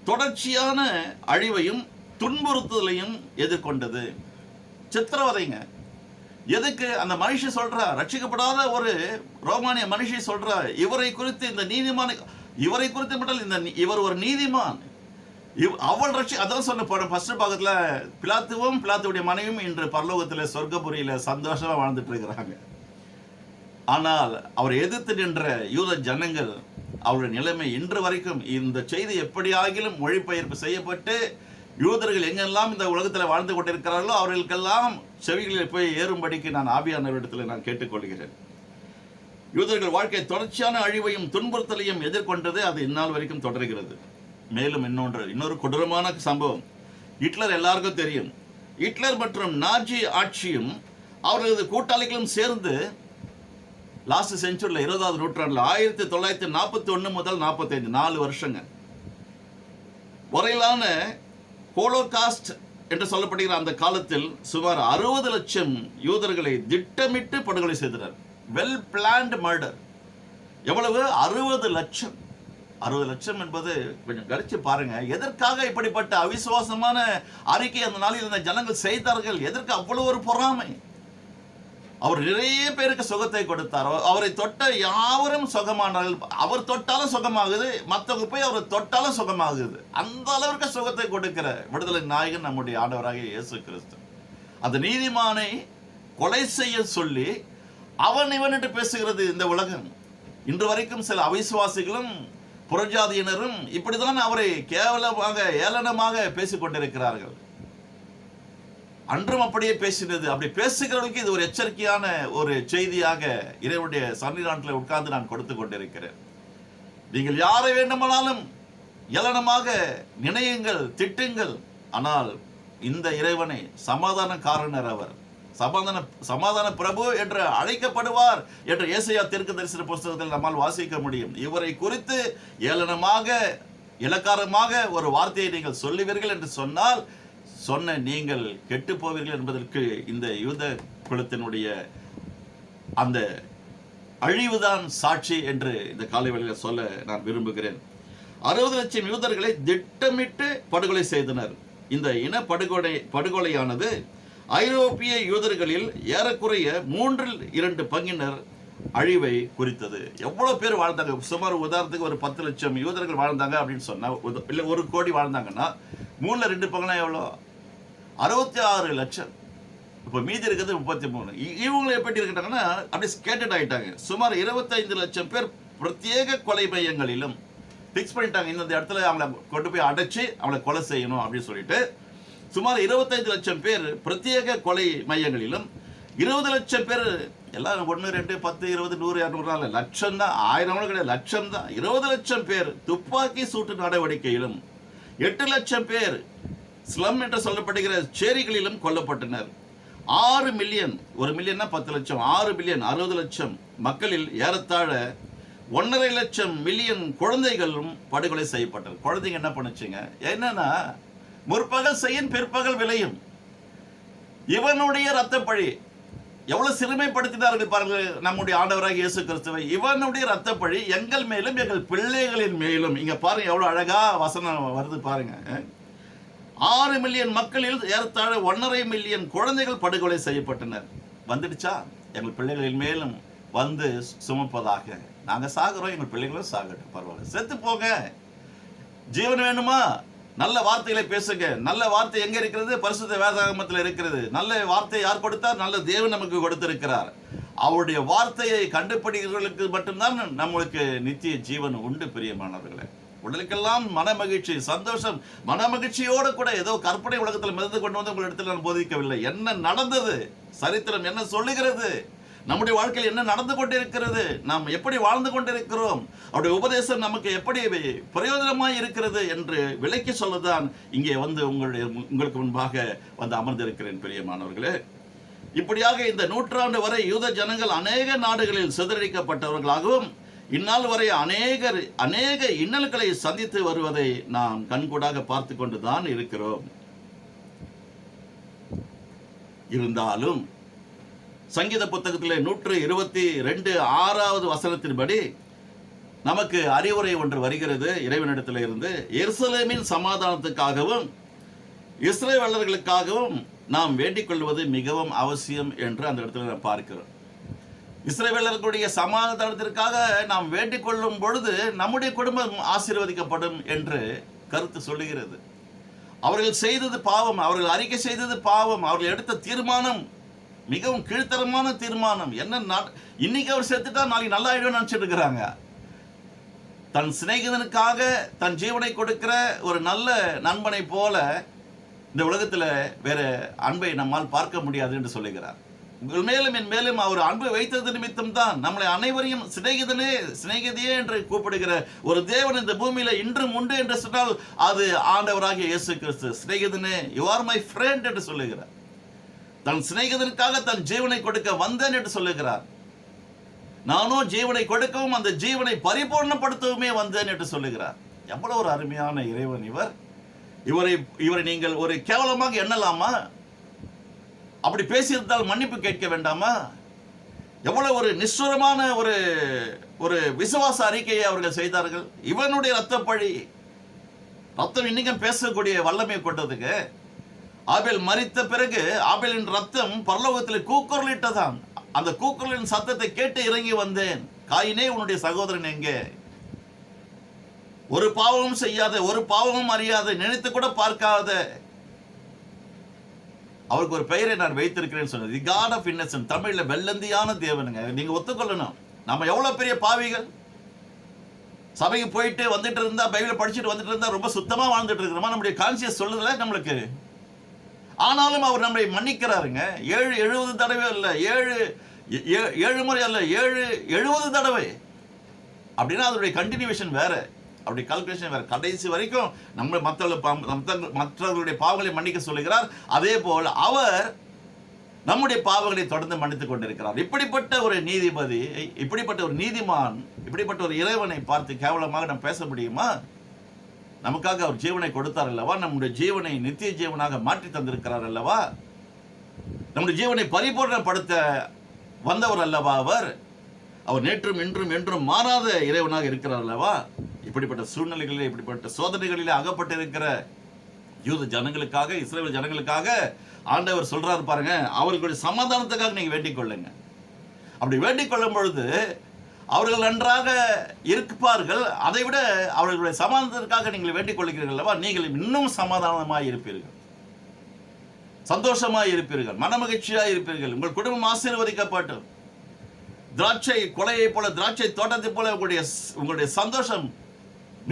தொடர்ச்சியான அழிவையும் துன்புறுத்தலையும் எதிர்கொண்டது. சித்திரவதைங்க. எதுக்கு அந்த மனுஷி சொல்றா, ரட்சிக்கப்படாத ஒரு ரோமானிய மனுஷி சொல்றா, இவரை குறித்து இந்த நீதிமான, இவரை குறித்து மட்டும் இவர் ஒரு நீதிமான், அவள் அதான் சொன்ன ஃபர்ஸ்ட் பாகத்துல பிலாத்துவுடைய மனைவியும் இன்று பரலோகத்தில் சொர்க்கபுரியில சந்தோஷமா வாழ்ந்துட்டு இருக்கிறாங்க. ஆனால் அவர் எதிர்த்து நின்ற யூத ஜனங்கள், அவருடைய நிலைமை இன்று வரைக்கும், இந்த செய்தி எப்படியாகிலும் மொழிபெயர்ப்பு செய்யப்பட்டு யூதர்கள் எங்கெல்லாம் இந்த உலகத்தில் வாழ்ந்து கொண்டிருக்கிறார்களோ அவர்களுக்கெல்லாம் செவிகளில் போய் ஏறும்படிக்கு நான் ஆவியானவரிடத்தில் நான் கேட்டுக்கொள்கிறேன். யூதர்கள் வாழ்க்கை தொடர்ச்சியான அழிவையும் துன்புறுத்தலையும் எதிர்கொண்டது. அது இந்நாள் வரைக்கும் தொடர்கிறது. மேலும் இன்னொரு கொடூரமான சம்பவம், ஹிட்லர் எல்லாருக்கும் தெரியும். ஹிட்லர் மற்றும் நாஜி ஆட்சியும் அவர்களது கூட்டாளிகளும் சேர்ந்து லாஸ்ட் செஞ்சுரியில் 20ஆவது நூற்றாண்டில் 1941 முதல் 45 4 வருஷங்க வரையிலான ஹோலோகாஸ்ட் என்று சொல்லப்படுகிற அந்த காலத்தில் சுமார் 60 லட்சம் யூதர்களை திட்டமிட்டு படுகொலை செய்தனர். Well planned murder. எவ்வளவு? 60 லட்சம். 60 லட்சம் என்பது கொஞ்சம் கழிச்சு பாருங்க. எதற்காக இப்படிப்பட்ட அவிசுவாசமான அறிக்கை அந்த நாளில் இருந்த ஜனங்கள் செய்தார்கள்? எதற்கு அவ்வளவு ஒரு பொறாமை? அவர் நிறைய பேருக்கு சுகத்தை கொடுத்தார். அவரை தொட்ட யாவரும் சுகமானார்கள். அவர் தொட்டாலும் சுகமாகுது, மற்றவங்க போய் அவர் தொட்டாலும் சுகமாகுது. அந்த அளவிற்கு சுகத்தை கொடுக்கிற விடுதலை நாயகன் நம்முடைய ஆண்டவராகிய இயேசு கிறிஸ்து. அந்த நீதிமானை கொலை செய்ய சொல்லி அவன் இவன் என்று பேசுகிறது இந்த உலகம். இன்று வரைக்கும் சில அவிசுவாசிகளும் புறஜாதியினரும் இப்படிதான் அவரை கேவலமாக ஏளனமாக பேசிக் கொண்டிருக்கிறார்கள். அன்றும் அப்படியே பேசினது. அப்படி பேசுகிறவர்களுக்கு இது ஒரு எச்சரிக்கையான ஒரு செய்தியாக இறைவனுடைய சன்னிதானத்தில் உட்கார்ந்து நான் கொடுத்து கொண்டிருக்கிறேன். நீங்கள் யாரை வேண்டுமானாலும் ஏளனமாக நினையுங்கள், திட்டுங்கள். ஆனால் இந்த இறைவனை சமாதானக்காரனர், அவர் சமாதான பிரபு என்று அழைக்கப்படுவார் என்று ஏசாயா தீர்க்கதரிசன புஸ்தகத்தில் நம்மால் வாசிக்க முடியும். இவரை குறித்து ஏளனமாக இலக்காரமாக ஒரு வார்த்தையை நீங்கள் சொல்லுவீர்கள் என்று சொன்னால் சொன்ன நீங்கள் கெட்டு போவீர்கள் என்பதற்கு இந்த யூத குலத்தினுடைய அந்த அழிவுதான் சாட்சி என்று இந்த காலை வேளையில் சொல்ல நான் விரும்புகிறேன். 60 லட்சம் யூதர்களை திட்டமிட்டு படுகொலை செய்தனர். இந்த இன படுகொலையானது ஐரோப்பிய யூதர்களில் ஏறக்குறைய 3/2 பங்கினர் அழிவை குறித்தது. எவ்வளவு பேர் வாழ்ந்தாங்க? சுமார் உதாரணத்துக்கு ஒரு 10 லட்சம் யூதர்கள் வாழ்ந்தாங்க அப்படின்னு சொன்னா, இல்லை 1 கோடி வாழ்ந்தாங்கன்னா 3/2 பங்குனா எவ்வளோ? 66 லட்சம். இப்போ மீதி இருக்கிறது 33. இவங்களை எப்படி இருக்கிட்டாங்கன்னா அப்படியே ஸ்கேட்டட் ஆகிட்டாங்க. சுமார் 25 லட்சம் பேர் பிரத்யேக கொலை மையங்களிலும் ஃபிக்ஸ் பண்ணிட்டாங்க. இந்த இடத்துல அவங்கள கொண்டு போய் அடைச்சி அவங்கள கொலை செய்யணும் அப்படின்னு சொல்லிட்டு சுமார் 25 லட்சம் பேர் பிரத்யேக கொலை மையங்களிலும், 20 லட்சம் பேர் எல்லாம் 1, 2, 10, 20, 100, 200 லட்சம் தான், 1000 கிடையாது, லட்சம் தான். 20 லட்சம் பேர் துப்பாக்கி சூட்டு நடவடிக்கையிலும், 8 லட்சம் பேர் ஸ்லம் என்று சொல்லப்படுகிற சேரிகளிலும் கொல்லப்பட்டனர். 6 மில்லியன், 1 மில்லியன்னா 10 லட்சம், 6 பில்லியன் 60 லட்சம் மக்களில் ஏறத்தாழ 1.5 லட்சம் மில்லியன் குழந்தைகளும் படுகொலை செய்யப்பட்டனர். குழந்தைங்க என்ன பண்ணுச்சுங்க? என்னன்னா முற்பகல் செய்யும் பிற்பகல் விளையும். இவனுடைய இரத்தப்பழி எவ்வளவு சிறுமைப்படுத்தினார்கள் பாருங்கள் நம்முடைய ஆண்டவராக இயேசு கிறிஸ்துவை. இவனுடைய இரத்தப்பழி எங்கள் மேலும் எங்கள் பிள்ளைகளின் மேலும். இங்க பாருங்க எவ்வளவு அழகா வசனம் வருது பாருங்க. 6 மில்லியன் மக்களில் ஏறத்தாழ 1.5 மில்லியன் குழந்தைகள் படுகொலை செய்யப்பட்டனர். வந்துடுச்சா? எங்கள் பிள்ளைகளின் மேலும் வந்து சுமப்பதாக. நாங்க சாகிறோம், எங்கள் பிள்ளைகளும் சாகட்டும், பரவாயில்ல, செத்து போங்க. ஜீவன் வேணுமா? நல்ல வார்த்தைகளை பேசுங்க. நல்ல வார்த்தை எங்க இருக்கிறது? பரிசுத்த வேதாகமத்தில் இருக்கிறது. நல்ல வார்த்தை யார் கொடுத்தார்? நல்ல தேவன் நமக்கு கொடுத்திருக்கிறார். அவருடைய வார்த்தையை கண்டுபிடிக்கிறவர்களுக்கு மட்டும்தான் நம்மளுக்கு நித்திய ஜீவன் உண்டு. பிரியமானவர்களே, உடலுக்கெல்லாம் மன மகிழ்ச்சி, சந்தோஷம். மன மகிழ்ச்சியோடு கூட ஏதோ கற்பனை உலகத்தில் மிதந்து கொண்டு வந்து உங்களிடத்தில் நான் போதிக்கவில்லை. என்ன நடந்தது? சரித்திரம் என்ன சொல்லுகிறது? நம்முடைய வாழ்க்கையில் என்ன நடந்து கொண்டிருக்கிறது? நாம் எப்படி வாழ்ந்து கொண்டிருக்கிறோம்? அவருடைய உபதேசம் நமக்கு எப்படி பிரயோஜனமாய் இருக்கிறது என்று விளக்கி சொல்லதான் இங்கே வந்து உங்களுக்கு முன்பாக வந்து அமர்ந்திருக்கிறேன். பிரியமானவர்களே, இப்படியாக இந்த நூற்றாண்டு வரை யூத ஜனங்கள் அநேக நாடுகளில் சிதறடிக்கப்பட்டவர்களாகவும் இந்நாள் வரை அநேக இன்னல்களை சந்தித்து வருவதை நாம் கண்கூடாக பார்த்து கொண்டுதான் இருக்கிறோம். இருந்தாலும் சங்கீத புத்தகத்திலே 122 வசனத்தின்படி நமக்கு அறிவுரை ஒன்று வருகிறது இறைவனிடத்தில் இருந்து. எருசலேமின் சமாதானத்துக்காகவும் இஸ்ரவேலர்களுக்காகவும் நாம் வேண்டிக் கொள்வது மிகவும் அவசியம் என்று அந்த இடத்துல நாம் பார்க்கிறோம். இஸ்ரவேலர்களுடைய சமாதானத்திற்காக நாம் வேண்டிக் கொள்ளும் பொழுது நம்முடைய குடும்பம் ஆசீர்வதிக்கப்படும் என்று கருத்து சொல்லுகிறது. அவர்கள் செய்தது பாவம், அவர்கள் அறிக்கை செய்தது பாவம், அவர்கள் எடுத்த தீர்மானம் மிகவும் கீழ்த்தரமான தீர்மானம். என்ன, இன்னைக்கு அவர் செத்துட்டா நாளைக்கு நல்லா ஆயிடுவேன்னு நினைச்சிட்டு இருக்கிறாங்க. தன் சிநேகிதனுக்காக தன் ஜீவனை கொடுக்கிற ஒரு நல்ல நண்பனை போல இந்த உலகத்தில் வேற அன்பை நம்மால் பார்க்க முடியாது என்று சொல்லுகிறார். உங்கள் மேலும் என் மேலும் அவர் அன்பு வைத்தது நிமித்தம் தான் நம்மளை அனைவரையும் சிநேகிதியே என்று கூப்பிடுகிற ஒரு தேவன் இந்த பூமியில இன்றும் உண்டு என்று சொன்னால் அது ஆண்டவராகிய இயேசு கிறிஸ்து. சிநேகிதனே, யூ ஆர் மை ஃப்ரெண்ட் என்று சொல்லுகிறார். தன் சிநேகிதனுக்காக தன் ஜீவனை கொடுக்க வந்தேன் என்று சொல்லுகிறார். நானும் ஜீவனை கொடுக்கவும் அந்த ஜீவனை பரிபூர்ணப்படுத்தவுமே வந்தேன் என்று சொல்லுகிறார். எவ்வளவு ஒரு அருமையான இறைவன் இவர். இவரை நீங்கள் ஒரு கேவலமாக எண்ணலாமா? அப்படி பேசியிருந்தால் மன்னிப்பு கேட்க வேண்டாமா? எவ்வளவு ஒரு நிஷ்டூரமான ஒரு ஒரு விசுவாச அறிக்கையை அவர்கள் செய்தார்கள். இவனுடைய ரத்தப்பழி, ரத்தம் இன்னைக்கும் பேசக்கூடிய வல்லமை கொண்டதுங்க. ஆபேல் மரித்த பிறகு ஆபேலின் ரத்தம் பரலோகத்தில் கூக்குரலிட்டதான். அந்த கூக்குரலின் சத்தத்தை கேட்டு இறங்கி வந்தேன். காயினே, உன்னுடைய சகோதரன் எங்கே? ஒரு பாவமும் செய்யாத, ஒரு பாவமும் அறியாத, நினைத்து கூட பார்க்காத அவருக்கு ஒரு பெயரை நான் வைத்திருக்கிறேன்னு சொன்னது. தி காட் ஆஃப் இன்னசென்ட், தமிழ்ல வெள்ளந்தியான தேவனுங்க. நீங்க ஒத்துக்கொள்ளணும், நம்ம எவ்வளவு பெரிய பாவிகள். சபைக்கு போயிட்டு வந்துட்டு இருந்தா, பைபிளை படிச்சுட்டு வந்துட்டு இருந்தா ரொம்ப சுத்தமா வாழ்ந்துட்டு இருக்கிறோமா? நம்முடைய கான்சியஸ் சொல்லுதுல நம்மளுக்கு. ஆனாலும் அவர் நம்மை மன்னிக்கிறாருங்க. 70 தடவை அல்ல, 7 முறை அல்ல, 70 தடவை. அப்படின்னா அதனுடைய கண்டினியூவேஷன் வேற, அப்படி கால்குலேஷன் வேற. கடைசி வரைக்கும் நம்ம மற்றவர்களுடைய பாவங்களை மன்னிக்க சொல்லுகிறார். அதே போல் அவர் நம்முடைய பாவங்களை தொடர்ந்து மன்னித்துக் கொண்டிருக்கிறார். இப்படிப்பட்ட ஒரு நீதிபதி, இப்படிப்பட்ட ஒரு நீதிமான், இப்படிப்பட்ட ஒரு இறைவனை பார்த்து கேவலமாக நம்ம பேச முடியுமா? நமக்காக அவர் ஜீவனை கொடுத்தார் அல்லவா? நம்முடைய ஜீவனை நித்திய ஜீவனாக மாற்றி தந்திருக்கிறார் அல்லவா? நம்முடைய ஜீவனை பரிபூர்ணப்படுத்த வந்தவர் அல்லவா அவர்? அவர் நேற்றும் இன்றும் என்றும் மாறாத இறைவனாக இருக்கிறார் அல்லவா? இப்படிப்பட்ட சூழ்நிலைகளிலே, இப்படிப்பட்ட சோதனைகளிலே அகப்பட்டிருக்கிற யூத ஜனங்களுக்காக, இஸ்ரவேல் ஜனங்களுக்காக ஆண்டவர் சொல்றாரு பாருங்க, அவர்களுடைய சமாதானத்துக்காக நீங்க வேண்டிக் கொள்ளுங்க. அப்படி வேண்டிக் கொள்ளும் பொழுது அவர்கள் நன்றாக இருப்பார்கள். அதை விட அவர்களுடைய சமாதானத்திற்காக நீங்கள் வேண்டிக் கொள்கிறீர்கள் அல்லவா? நீங்கள் இன்னும் சமாதானமாய் இருப்பீர்கள், சந்தோஷமாய் இருப்பீர்கள், மனமகிழ்ச்சியாய் இருப்பீர்கள். உங்கள் குடும்பம் ஆசீர்வதிக்கப்பட்டும். திராட்சை கொலையை போல, திராட்சை தோட்டத்தை போல உங்களுடைய சந்தோஷம்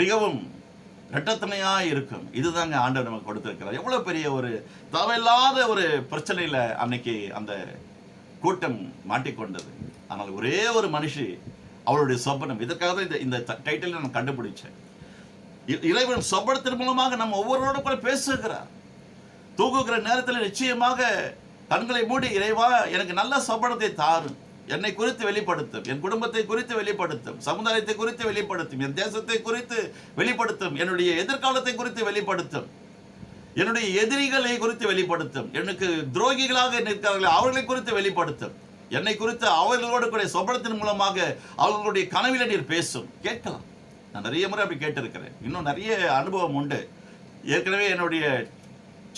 மிகவும் இரட்டத்தனையா இருக்கும். இதுதாங்க ஆண்டவர் நமக்கு கொடுத்திருக்கிறார். எவ்வளவு பெரிய ஒரு தேவையில்லாத ஒரு பிரச்சனையில அன்னைக்கு அந்த கூட்டம் மாட்டிக்கொண்டது. ஆனால் ஒரே ஒரு மனுஷி, அவளுடைய சொப்பனம். இதற்காக தான் இந்த டைட்டில் நான் கண்டுபிடிச்சேன். இறைவன் சொப்பனத்தின் மூலமாக நம்ம ஒவ்வொருவரோட கூட பேசுகிறார். தூங்குகிற நேரத்தில் நிச்சயமாக கண்களை மூடி, இறைவா எனக்கு நல்ல சொப்பனத்தை தாரும், என்னை குறித்து வெளிப்படுத்தும், என் குடும்பத்தை குறித்து வெளிப்படுத்தும், சமுதாயத்தை குறித்து வெளிப்படுத்தும், என் தேசத்தை குறித்து வெளிப்படுத்தும், என்னுடைய எதிர்காலத்தை குறித்து வெளிப்படுத்தும், என்னுடைய எதிரிகளை குறித்து வெளிப்படுத்தும், எனக்கு துரோகிகளாக நிற்கிறார்கள் அவர்களை குறித்து வெளிப்படுத்தும், என்னை குறித்து அவர்களோடு கூட சொப்பனத்தின் மூலமாக அவர்களுடைய கனவில நீர் பேசும். கேட்கலாம். நான் நிறைய முறை அப்படி கேட்டிருக்கிறேன். இன்னும் நிறைய அனுபவம் உண்டு. ஏற்கனவே என்னுடைய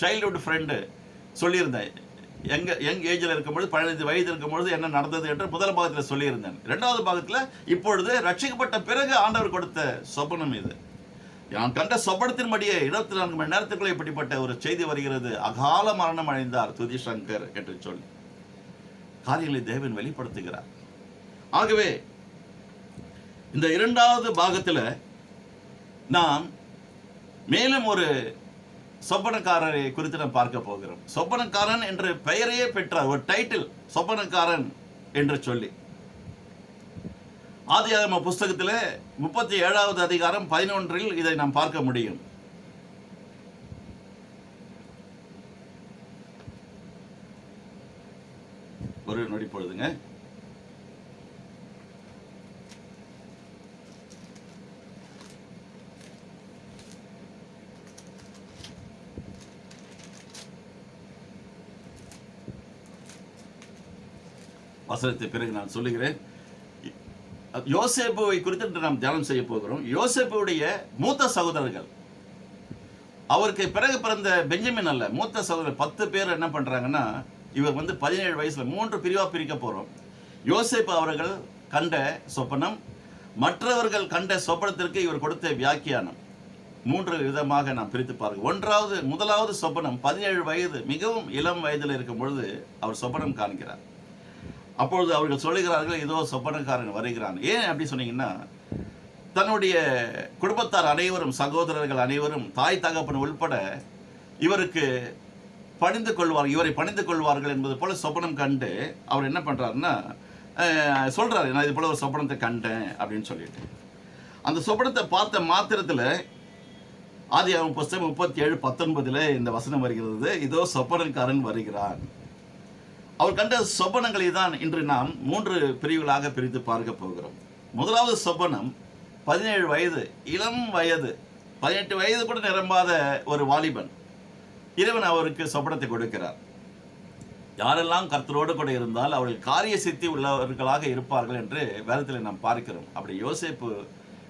சைல்ட்ஹுட் ஃப்ரெண்டு சொல்லியிருந்தேன், யங் ஏஜில் இருக்கும்பொழுது, 15 வயது இருக்கும்பொழுது என்ன நடந்தது என்று முதல் பாகத்தில் சொல்லியிருந்தேன். 2வது பாகத்தில் இப்பொழுது ரட்சிக்கப்பட்ட பிறகு ஆண்டவர் கொடுத்த சொப்பனம் இது. நான் கண்ட சொப்பனத்தின்படியே 24 மணி நேரத்துக்குள்ளே இப்படிப்பட்ட ஒரு செய்தி வருகிறது. அகால மரணம் அடைந்தார் துதி சங்கர் என்று சொல்லி காரியங்களை தேவன் வெளிப்படுத்துகிறார். ஆகவே இந்த 2வது பாகத்தில் நாம் மேலும் ஒரு சொப்பனக்காரரை குறித்து நாம் பார்க்க போகிறோம். சொப்பனக்காரன் என்ற பெயரையே பெற்றார், ஒரு டைட்டில், சொப்பனக்காரன் என்று சொல்லி. ஆதியாகம புஸ்தகத்தில் 37வது அதிகாரம் 11 இதை நாம் பார்க்க முடியும். ஒரு நொடி பொழுதுங்க. வசனத்தை பிறகு நான் சொல்லுகிறேன். யோசேப்புவை குறித்து நாம் தியானம் செய்ய போகிறோம். யோசேப்புடைய மூத்த சகோதரர்கள், அவருக்கு பிறகு பிறந்த பெஞ்சமின் அல்ல, மூத்த சகோதரர் 10 பேர் என்ன பண்றாங்கன்னா, இவர் 17 வயசுல 3 பிரிவா பிரிக்க போறோம். யோசேப்பு அவர்கள் கண்ட சொப்பனம், மற்றவர்கள் கண்ட சொப்பனத்திற்கு இவர் கொடுத்த வியாக்கியானம், 3 விதமாக நாம் பிரித்து பாருங்க. முதலாவது சொப்பனம், 17 வயது, மிகவும் இளம் வயதில் இருக்கும் பொழுது அவர் சொப்பனம் காண்கிறார். அப்பொழுது அவர்கள் சொல்லுகிறார்கள், இதோ சொப்பனக்காரன் வருகிறான். ஏன் அப்படி சொன்னீங்கன்னா, தன்னுடைய குடும்பத்தார் அனைவரும், சகோதரர்கள் அனைவரும், தாய் தகப்பன் உள்பட இவருக்கு இவரை பணிந்து கொள்வார்கள் என்பது போல சொப்பனம் கண்டு அவர் என்ன பண்றாருன்னா சொல்றாரு, நான் இது போல ஒரு சொப்பனத்தை கண்டேன் அப்படின்னு சொல்லிட்டு. அந்த சொப்பனத்தை பார்த்த மாத்திரத்தில் ஆதியாகமம் புஸ்தகம் 37:19 இந்த வசனம் வருகிறது, இதோ சொப்பனக்காரன் வருகிறான். அவர் கண்ட சொப்பனங்களை தான் இன்று நாம் 3 பிரிவுகளாக பிரித்து பார்க்க போகிறோம். முதலாவது சொப்பனம், 17 வயது, இளம் வயது, 18 வயது கூட நிரம்பாத ஒரு வாலிபன், இறைவன் அவருக்கு சொப்பனத்தை கொடுக்கிறார். யாரெல்லாம் கர்த்தரோடு கூட இருந்தால் அவர்கள் காரிய சித்தி உள்ளவர்களாக இருப்பார்கள் என்று வேதத்தில் நாம் பார்க்கிறோம். அப்படி யோசேப்பு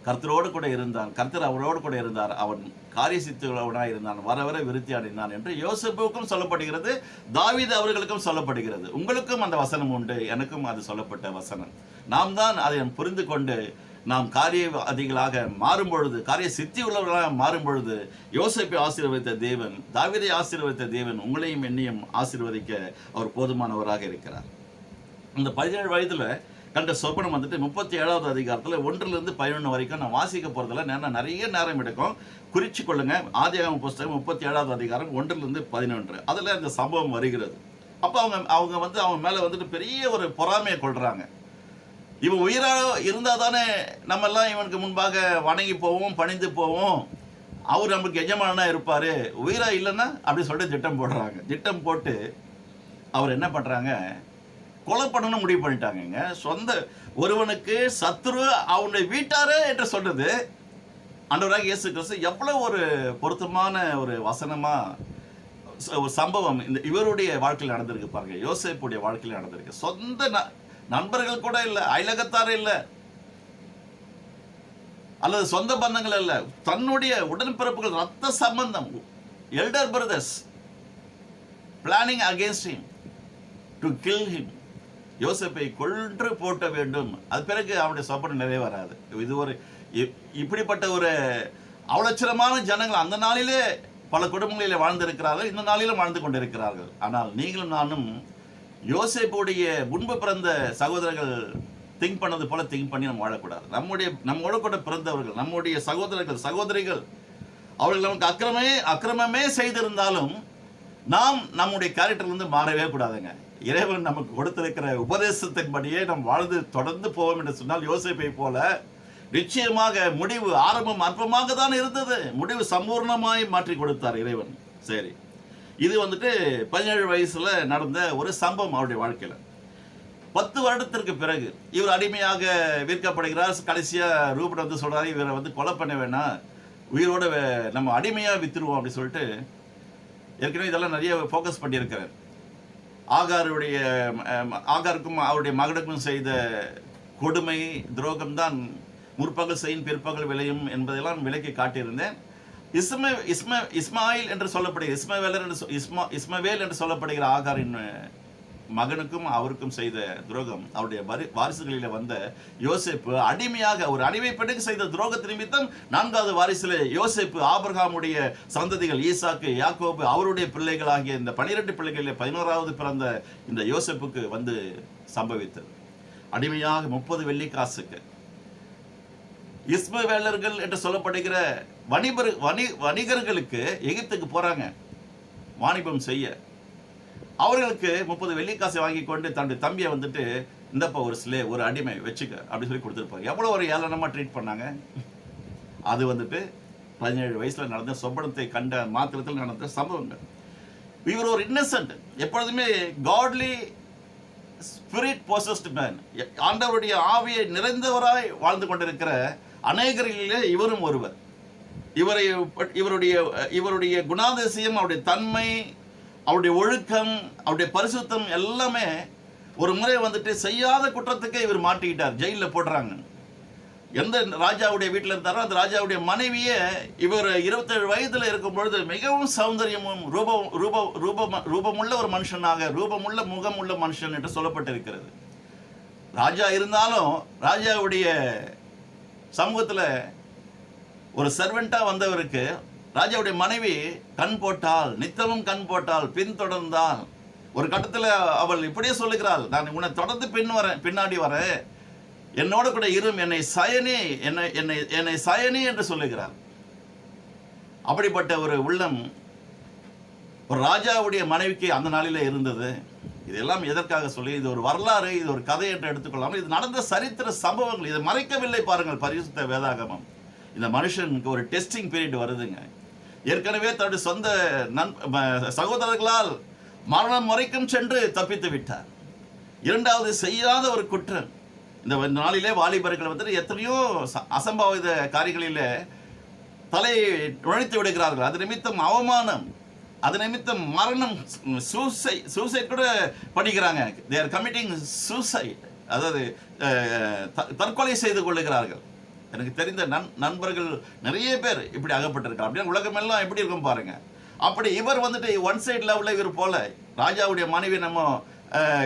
கர்த்தரோடு கூட இருந்தான், கர்த்தர் அவரோடு கூட இருந்தார், அவன் காரிய சித்தி உள்ளவனாக இருந்தான், வர வர விருத்தி அடைந்தான் என்று யோசேப்புக்கும் சொல்லப்படுகிறது, தாவீது அவர்களுக்கும் சொல்லப்படுகிறது. உங்களுக்கும் அந்த வசனம் உண்டு, எனக்கும் அது சொல்லப்பட்ட வசனம். நாம் தான் அதை புரிந்து கொண்டு நாம் காரியவாதிகளாக மாறும் பொழுது, காரிய சித்தி உள்ளவர்களாக மாறும் பொழுது, யோசேப்பை ஆசீர்வதித்த தேவன், தாவீதை ஆசீர்வதித்த தேவன் உங்களையும் என்னையும் ஆசீர்வதிக்க அவர் போதுமானவராக இருக்கிறார். இந்த 17 வயதில் கண்ட சொப்பனம் வந்துட்டு 37வது அதிகாரத்தில் 1 to 11 வரைக்கும் நான் வாசிக்க போகிறதில்ல, நிறைய நேரம் எடுக்கும். குறிச்சு கொள்ளுங்க. ஆதியாகமம் புஸ்தகம் 37வது அதிகாரம் 1 to 11 அதில் இந்த சம்பவம் வருகிறது. அப்போ அவங்க மேலே வந்துட்டு பெரிய ஒரு பொறாமையை கொள்கிறாங்க. இவன் உயிராக இருந்தால் தானே நம்மெல்லாம் இவனுக்கு முன்பாக வணங்கி போவோம், பணிந்து போவோம், அவர் நமக்கு எஜமானா இருப்பார், உயிராக இல்லைன்னா அப்படி சொல்லிட்டு திட்டம் போடுறாங்க. திட்டம் போட்டு அவர் என்ன பண்ணுறாங்க, கொலை பண்ணணும்னு முடிவு பண்ணிட்டாங்க. சொந்த ஒருவனுக்கு சத்துரு அவனுடைய வீட்டாரே என்று சொல்றது ஆண்டவராக இயேசு கிறிஸ்து எவ்வளோ ஒரு பொருத்தமான ஒரு வசனமாக ஒரு சம்பவம் இந்த இவருடைய வாழ்க்கையில் நடந்திருக்கு பாருங்க. யோசேப்புடைய வாழ்க்கையில் நடந்திருக்கு. சொந்த நண்பர்கள் கூட இல்லை, அயலகத்தாரே இல்லை, அல்லது சொந்த பந்தங்கள் இல்லை, தன்னுடைய உடன்பிறப்புகள், ரத்த சம்பந்தம், elder brothers planning against him to kill him. யோசேப்பை கொன்று போட்ட வேண்டும். அது பிறகு அவனுடைய சொப்பனம் நிறைவேறாது. இது ஒரு இப்படிப்பட்ட ஒரு அவலட்சணமான ஜனங்கள் அந்த நாளிலே பல குடும்பங்களிலே வாழ்ந்திருக்கிறார்கள், இந்த நாளிலும் வாழ்ந்து கொண்டிருக்கிறார்கள். ஆனால் நீங்களும் நானும் யோசேப்புடைய முன்பு பிறந்த சகோதரர்கள் திங்க் பண்ணது போல திங்க் பண்ணி நம்ம வாழக்கூடாது. நம்மோட கூட பிறந்தவர்கள், நம்முடைய சகோதரர்கள் சகோதரிகள், அவர்கள் நமக்கு அக்கிரமமே செய்திருந்தாலும் நாம் நம்முடைய கேரக்டர்லேருந்து மாறவே கூடாதுங்க. இறைவன் நமக்கு கொடுத்திருக்கிற உபதேசத்தின்படியே நாம் வாழ்ந்து தொடர்ந்து போவோம் என்று சொன்னால் யோசேப்பை போல நிச்சயமாக முடிவு ஆரம்பம் அற்பமாக தான் இருந்தது, முடிவு சம்பூர்ணமாய் மாற்றி கொடுத்தார் இறைவன். சரி, இது வந்துட்டு 17 வயசுல நடந்த ஒரு சம்பவம் அவருடைய வாழ்க்கையில். 10 வருடத்திற்கு பிறகு இவர் அடிமையாக விற்கப்படுகிறார். கடைசியா ரூபன் வந்து சொல்றாரு, இவரை வந்து கொலை பண்ண வேணாம், உயிரோட நம்ம அடிமையா வித்துருவோம் அப்படி சொல்லிட்டு. ஏற்கனவே இதெல்லாம் நிறைய ஃபோக்கஸ் பண்ணியிருக்கிறார். ஆகாருக்கும் அவருடைய மகனுக்கும் செய்த கொடுமை துரோகம் தான் முற்பகல் செய்யும் பிற்பகல் விளையும் என்பதெல்லாம் விலைக்கு காட்டியிருந்தேன். இஸ்மாயில் என்று சொல்லப்படுகிற இஸ்மவேல் என்று சொல்லப்படுகிற ஆகாரின் மகனுக்கும் அவருக்கும் செய்த துரோகம், அவருடைய வாரிசுகளில் வந்த யோசேப்பு அடிமையாக ஒரு அடிமை பெண்ணுக்கு செய்த துரோகத்து நிமித்தம் 4வது வாரிசில் யோசேப்பு ஆபிரகாமுடைய சந்ததிகள் ஈசாக்கு யாக்கோபு அவருடைய பிள்ளைகளாகிய இந்த 12 பிள்ளைகளில் 11வது பிறந்த இந்த யோசேப்புக்கு வந்து சம்பவித்தது. அடிமையாக 30 வெள்ளிக்காசுக்கு இஸ்மவேலர்கள் என்று சொல்லப்படுகிற வணிகர்களுக்கு எகிப்துக்கு போறாங்க வாணிபம் செய்ய. அவர்களுக்கு 30 வெள்ளிக்காசை வாங்கி கொண்டு தன்னுடைய தம்பியை வந்துட்டு இந்தப்பா ஒரு ஒரு அடிமை வச்சுக்க அப்படி சொல்லி கொடுத்துருப்பாங்க. எவ்வளோ ஒரு ஏளனமாக ட்ரீட் பண்ணாங்க. அது வந்துட்டு 17 வயசுல நடந்த சொப்பனத்தை கண்ட மாத்திரத்தில் நடந்த சம்பவங்கள். இவர் ஒரு இன்னசென்ட், எப்பொழுதுமே காட்லி ஸ்பிரிட் பொசஸ்ட் மேன், ஆண்டவருடைய ஆவியை நிறைந்தவராய் வாழ்ந்து கொண்டிருக்கிற அநேகரிலே இவரும் ஒருவர். இவருடைய குணாதிசயம், அவருடைய தன்மை, அவருடைய ஒழுக்கம், அவருடைய பரிசுத்தம் எல்லாமே ஒரு முறை வந்துட்டு செய்யாத குற்றத்துக்கே இவர் மாட்டிக்கிட்டார், ஜெயிலில் போடுறாங்க. எந்த ராஜாவுடைய வீட்டில் இருந்தாரோ அந்த ராஜாவுடைய மனைவியே இவர் 27 வயதில் இருக்கும் பொழுது மிகவும் சௌந்தரியமும் ரூபமுள்ள ஒரு மனுஷனாக, ரூபமுள்ள முகமுள்ள மனுஷன் என்று சொல்லப்பட்டிருக்கிறது. ராஜா இருந்தாலும் ராஜாவுடைய சமூகத்தில் ஒரு சர்வெண்ட்டாக வந்தவருக்கு ராஜாவுடைய மனைவி கண் போட்டால், நித்தமும் கண் போட்டால், பின்தொடர்ந்தால், ஒரு கட்டத்தில் அவள் இப்படியே சொல்லுகிறாள், நான் உன்னை தொடர்ந்து பின்னாடி வரேன், என்னோட கூட இரும், என்னை சயனி என்று சொல்லுகிறார். அப்படிப்பட்ட ஒரு உள்ளம் ஒரு ராஜாவுடைய மனைவிக்கு அந்த நாளிலே இருந்தது. இதெல்லாம் எதற்காக சொல்லி, இது ஒரு வரலாறு, இது ஒரு கதை என்று எடுத்துக்கொள்ளாமல் இது நடந்த சரித்திர சம்பவங்கள். இதை மறைக்கவில்லை பாருங்கள் பரிசுத்த வேதாகமம். இந்த மனுஷனுக்கு ஒரு டெஸ்டிங் பீரியட் வருதுங்க. ஏற்கனவே தன்னுடைய சொந்த சகோதரர்களால் மரணம் வரைக்கும் சென்று தப்பித்து விட்டார். இரண்டாவது, செய்யாத ஒரு குற்றம். இந்த நாளிலே வாலிபர்கள் வந்துட்டு எத்தனையோ அசம்பாவித காரியங்களிலே தலை நுழைத்து விடுகிறார்கள். அது நிமித்தம் அவமானம், அது நிமித்தம் மரணம், சூசைட் கூட பண்ணிக்கிறாங்க. தே ஆர் கமிட்டிங் சூசைட், அதாவது தற்கொலை செய்து கொள்ளுகிறார்கள். எனக்கு தெரிந்த நண்பர்கள் நிறைய பேர் இப்படி அகப்பட்டிருக்காங்க. அப்படியே உலகமெல்லாம் எப்படி இருக்கும் பாருங்க. அப்படி இவர் வந்துட்டு ஒன் சைட் லெவலில் இவர் போல ராஜாவுடைய மனைவி நம்ம